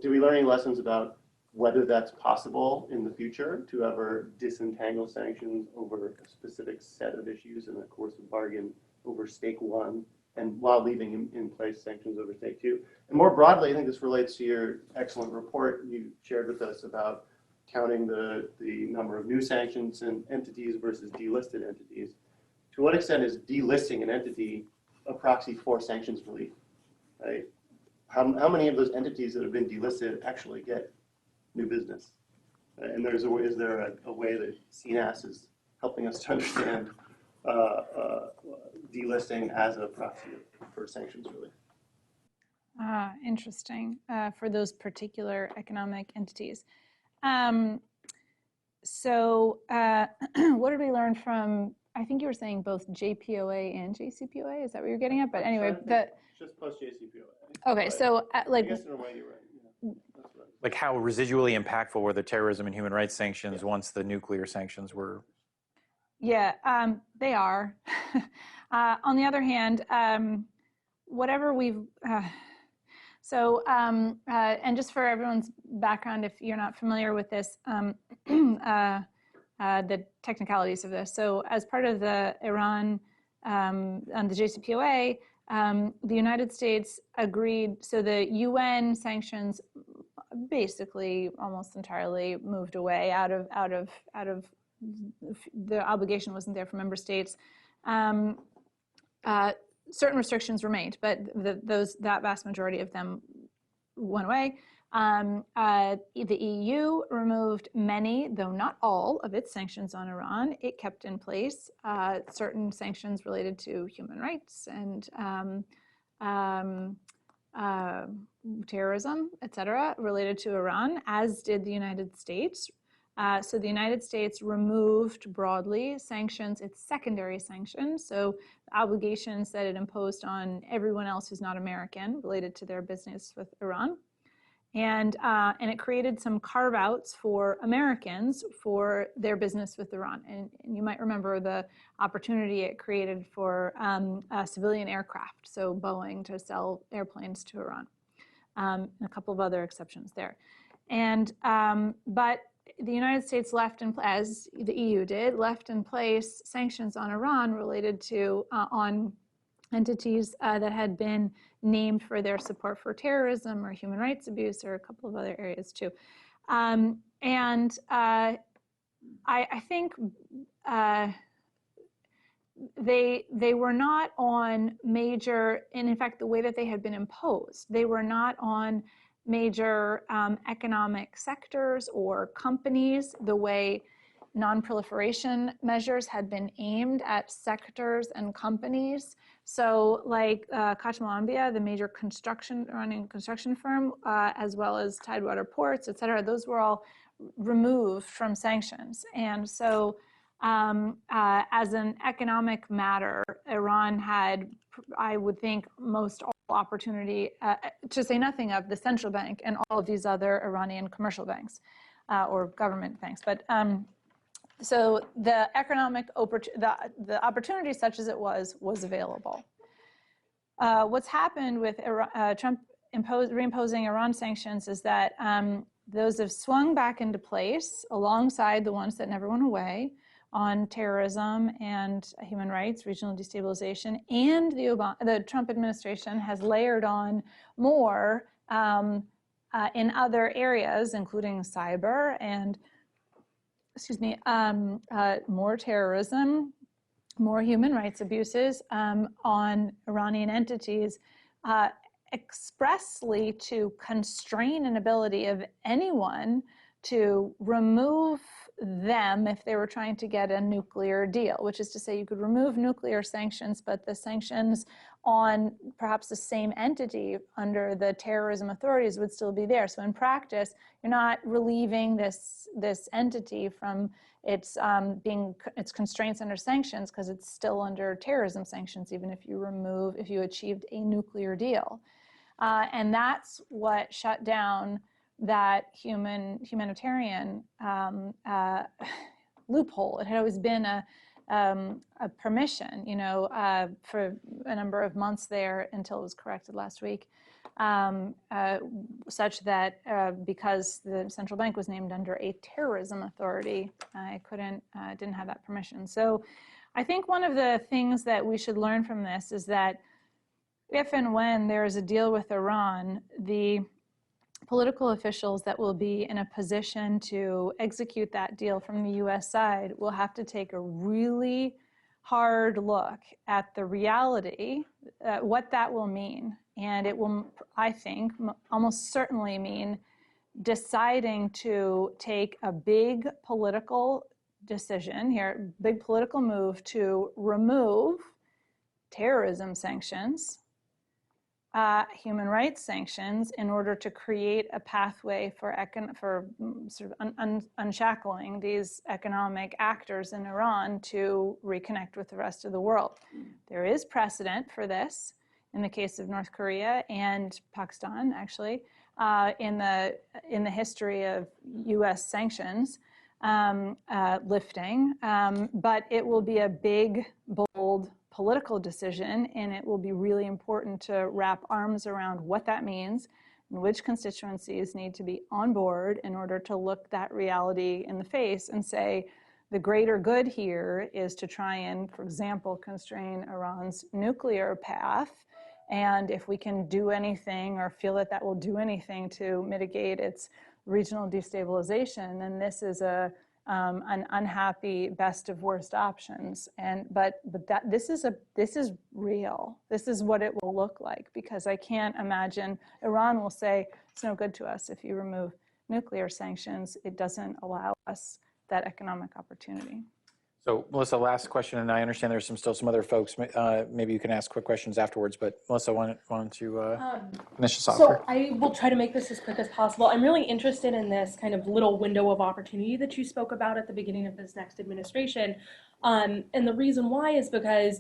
Do we learn any lessons about whether that's possible in the future to ever disentangle sanctions over a specific set of issues in a course of bargain over stake one, and while leaving in place sanctions over stake two? And more broadly, I think this relates to your excellent report you shared with us about counting the number of new sanctions and entities versus delisted entities. To what extent is delisting an entity a proxy for sanctions relief? Right? How many of those entities that have been delisted actually get new business? And is there a way that CNAS is helping us to understand delisting as a proxy for sanctions relief? Interesting for those particular economic entities. What did we learn from, I think you were saying both JPOA and JCPOA, is that what you're getting at? But anyway, just post JCPOA. Okay, so I guess in a way you're right. Yeah, that's right. Like how residually impactful were the terrorism and human rights sanctions once the nuclear sanctions were? Yeah, they are. On the other hand, whatever we've, and just for everyone's background, if you're not familiar with this, the technicalities of this. So as part of the Iran, on the JCPOA, the United States agreed, so the UN sanctions basically almost entirely moved away out of the obligation wasn't there for member states. Certain restrictions remained, but that vast majority of them went away. The EU removed many, though not all, of its sanctions on Iran. It kept in place certain sanctions related to human rights and terrorism, et cetera, related to Iran, as did the United States. So the United States removed broadly sanctions, its secondary sanctions, so obligations that it imposed on everyone else who's not American related to their business with Iran. And it created some carve-outs for Americans for their business with Iran. And you might remember the opportunity it created for civilian aircraft, so Boeing to sell airplanes to Iran, and a couple of other exceptions there. And but the United States left in, as the EU did, left in place sanctions on Iran related to on entities that had been named for their support for terrorism or human rights abuse, or a couple of other areas too. I think they were not on major, and in fact, the way that they had been imposed, they were not on major economic sectors or companies the way non-proliferation measures had been aimed at sectors and companies. So like Cochabamba, the major running construction firm, as well as Tidewater Ports, et cetera, those were all removed from sanctions. And so as an economic matter, Iran had, I would think, most all opportunity, to say nothing of the central bank and all of these other Iranian commercial banks or government banks. But so the economic the opportunity, such as it was available. What's happened with Trump reimposing Iran sanctions is that those have swung back into place alongside the ones that never went away on terrorism and human rights, regional destabilization, and the Trump administration has layered on more in other areas, including cyber and more terrorism, more human rights abuses on Iranian entities, expressly to constrain an ability of anyone to remove them if they were trying to get a nuclear deal, which is to say you could remove nuclear sanctions, but the sanctions on perhaps the same entity under the terrorism authorities would still be there. So in practice, you're not relieving this entity from its its constraints under sanctions, because it's still under terrorism sanctions, even if you achieved a nuclear deal. And that's what shut down that humanitarian loophole. It had always been a permission, for a number of months there until it was corrected last week, such that because the central bank was named under a terrorism authority, I didn't have that permission. So I think one of the things that we should learn from this is that if and when there is a deal with Iran, the political officials that will be in a position to execute that deal from the U.S. side will have to take a really hard look at the reality, what that will mean. And it will, I think, almost certainly mean deciding to take a big political decision here, big political move to remove terrorism sanctions, human rights sanctions, in order to create a pathway for sort of unshackling these economic actors in Iran to reconnect with the rest of the world. There is precedent for this in the case of North Korea and Pakistan, actually, in the history of U.S. sanctions lifting, but it will be a big, bold political decision, and it will be really important to wrap arms around what that means and which constituencies need to be on board in order to look that reality in the face and say the greater good here is to try and, for example, constrain Iran's nuclear path. And if we can do anything or feel that that will do anything to mitigate its regional destabilization, then this is an unhappy best of worst options. But this is real. This is what it will look like, because I can't imagine Iran will say it's no good to us if you remove nuclear sanctions. It doesn't allow us that economic opportunity. So, Melissa, last question, and I understand there's still some other folks. Maybe you can ask quick questions afterwards, but Melissa, why don't you finish this off here? So I will try to make this as quick as possible. I'm really interested in this kind of little window of opportunity that you spoke about at the beginning of this next administration. And the reason why is because,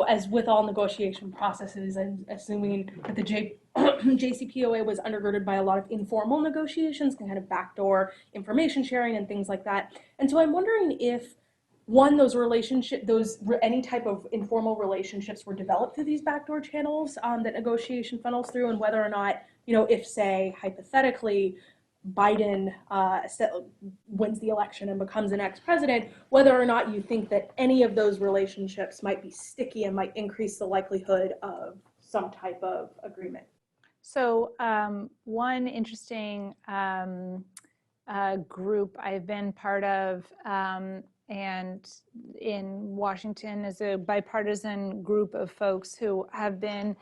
as with all negotiation processes, and assuming that the JCPOA was undergirded by a lot of informal negotiations, kind of backdoor information sharing and things like that. And so I'm wondering if any type of informal relationships were developed through these backdoor channels that negotiation funnels through, and whether or not, if, say, hypothetically, Biden wins the election and becomes the next president, whether or not you think that any of those relationships might be sticky and might increase the likelihood of some type of agreement. So one interesting group I've been part of and in Washington is a bipartisan group of folks who have been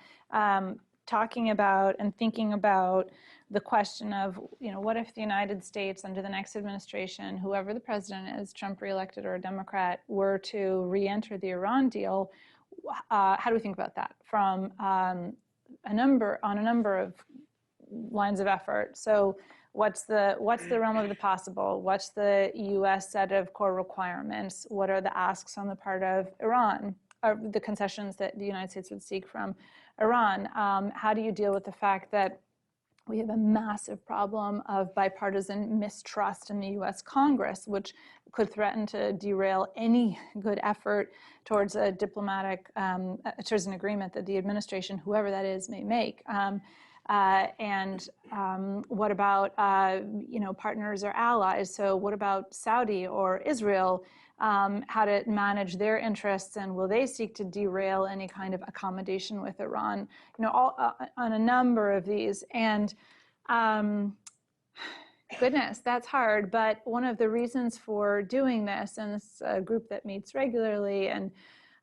talking about and thinking about the question of, what if the United States under the next administration, whoever the president is, Trump reelected or a Democrat, were to re-enter the Iran deal? How do we think about that from a number of lines of effort? So what's the realm of the possible? What's the U.S. set of core requirements? What are the asks on the part of Iran, or the concessions that the United States would seek from Iran? How do you deal with the fact that we have a massive problem of bipartisan mistrust in the U.S. Congress, which could threaten to derail any good effort towards a diplomatic, towards an agreement that the administration, whoever that is, may make. What about partners or allies? So what about Saudi or Israel? How to manage their interests, and will they seek to derail any kind of accommodation with Iran? All on a number of these. And goodness, that's hard. But one of the reasons for doing this, and it's a group that meets regularly, and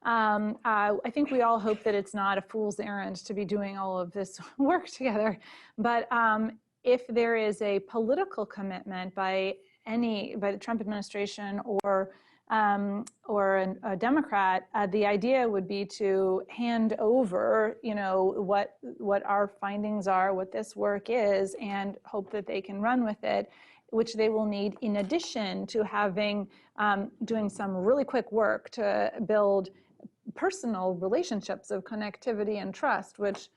I think we all hope that it's not a fool's errand to be doing all of this work together. But if there is a political commitment by the Trump administration or a Democrat, the idea would be to hand over, what our findings are, what this work is, and hope that they can run with it, which they will need in addition to having doing some really quick work to build personal relationships of connectivity and trust, which,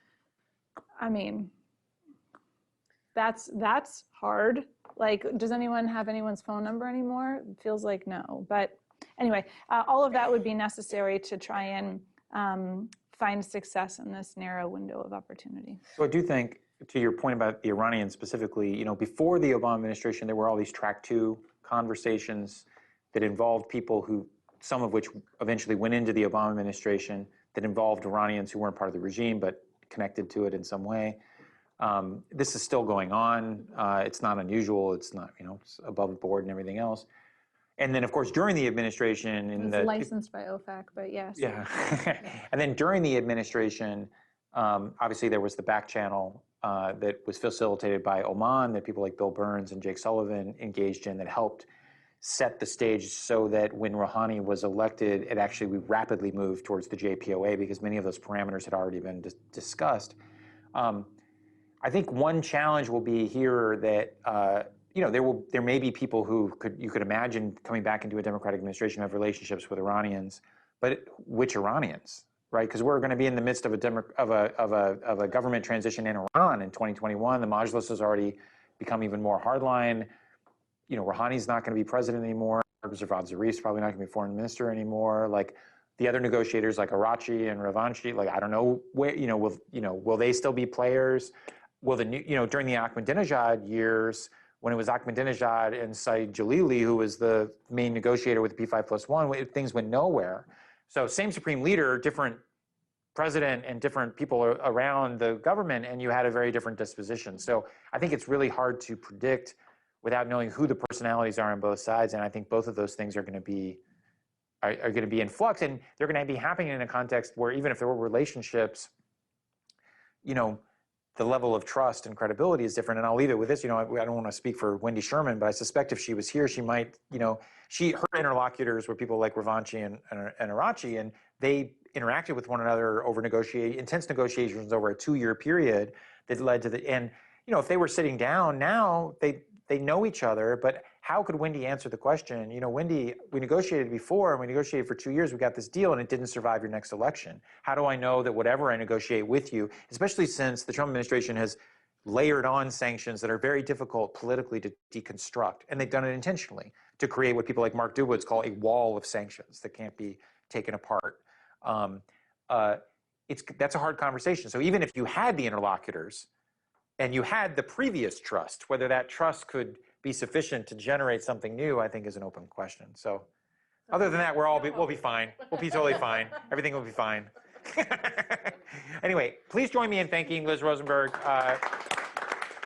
that's hard. Like, does anyone have anyone's phone number anymore? It feels like no. But anyway, all of that would be necessary to try and find success in this narrow window of opportunity. So I do think, to your point about the Iranians specifically, before the Obama administration, there were all these track 2 conversations that involved people who, some of which eventually went into the Obama administration, that involved Iranians who weren't part of the regime but connected to it in some way. This is still going on. It's not unusual. It's not, it's above board and everything else. And then, of course, during the administration, it's licensed by OFAC, but yes. Yeah. And then during the administration, obviously there was the back channel that was facilitated by Oman, that people like Bill Burns and Jake Sullivan engaged in, that helped set the stage so that when Rouhani was elected, we rapidly moved towards the JPOA because many of those parameters had already been discussed. I think one challenge will be here that there may be people who you could imagine coming back into a Democratic administration have relationships with Iranians, but which Iranians, right? Because we're going to be in the midst of a government transition in Iran in 2021. The Majlis has already become even more hardline. Rouhani's not going to be president anymore. Javad Zarif's probably not going to be foreign minister anymore. Like the other negotiators, like Arachi and Ravanchi, like I don't know where, will they still be players? Will during the Ahmadinejad years, when it was Ahmadinejad and Saeed Jalili, who was the main negotiator with the P5+1, things went nowhere. So same supreme leader, different president and different people around the government, and you had a very different disposition. So I think it's really hard to predict without knowing who the personalities are on both sides. And I think both of those things are going to be in flux, and they're going to be happening in a context where even if there were relationships, the level of trust and credibility is different. And I'll leave it with this. I don't want to speak for Wendy Sherman, but I suspect if she was here, she might, her interlocutors were people like Ravanchi and Arachi, and they interacted with one another over intense negotiations over a 2-year period that led to and if they were sitting down now, they know each other, but how could Wendy answer the question? Wendy, we negotiated before, and we negotiated for 2 years, we got this deal, and it didn't survive your next election. How do I know that whatever I negotiate with you, especially since the Trump administration has layered on sanctions that are very difficult politically to deconstruct, and they've done it intentionally to create what people like Mark Dubowitz call a wall of sanctions that can't be taken apart. That's a hard conversation. So even if you had the interlocutors and you had the previous trust, whether that trust could be sufficient to generate something new, I think is an open question. So other than that, we'll be fine. We'll be totally fine. Everything will be fine. Anyway, please join me in thanking Liz Rosenberg.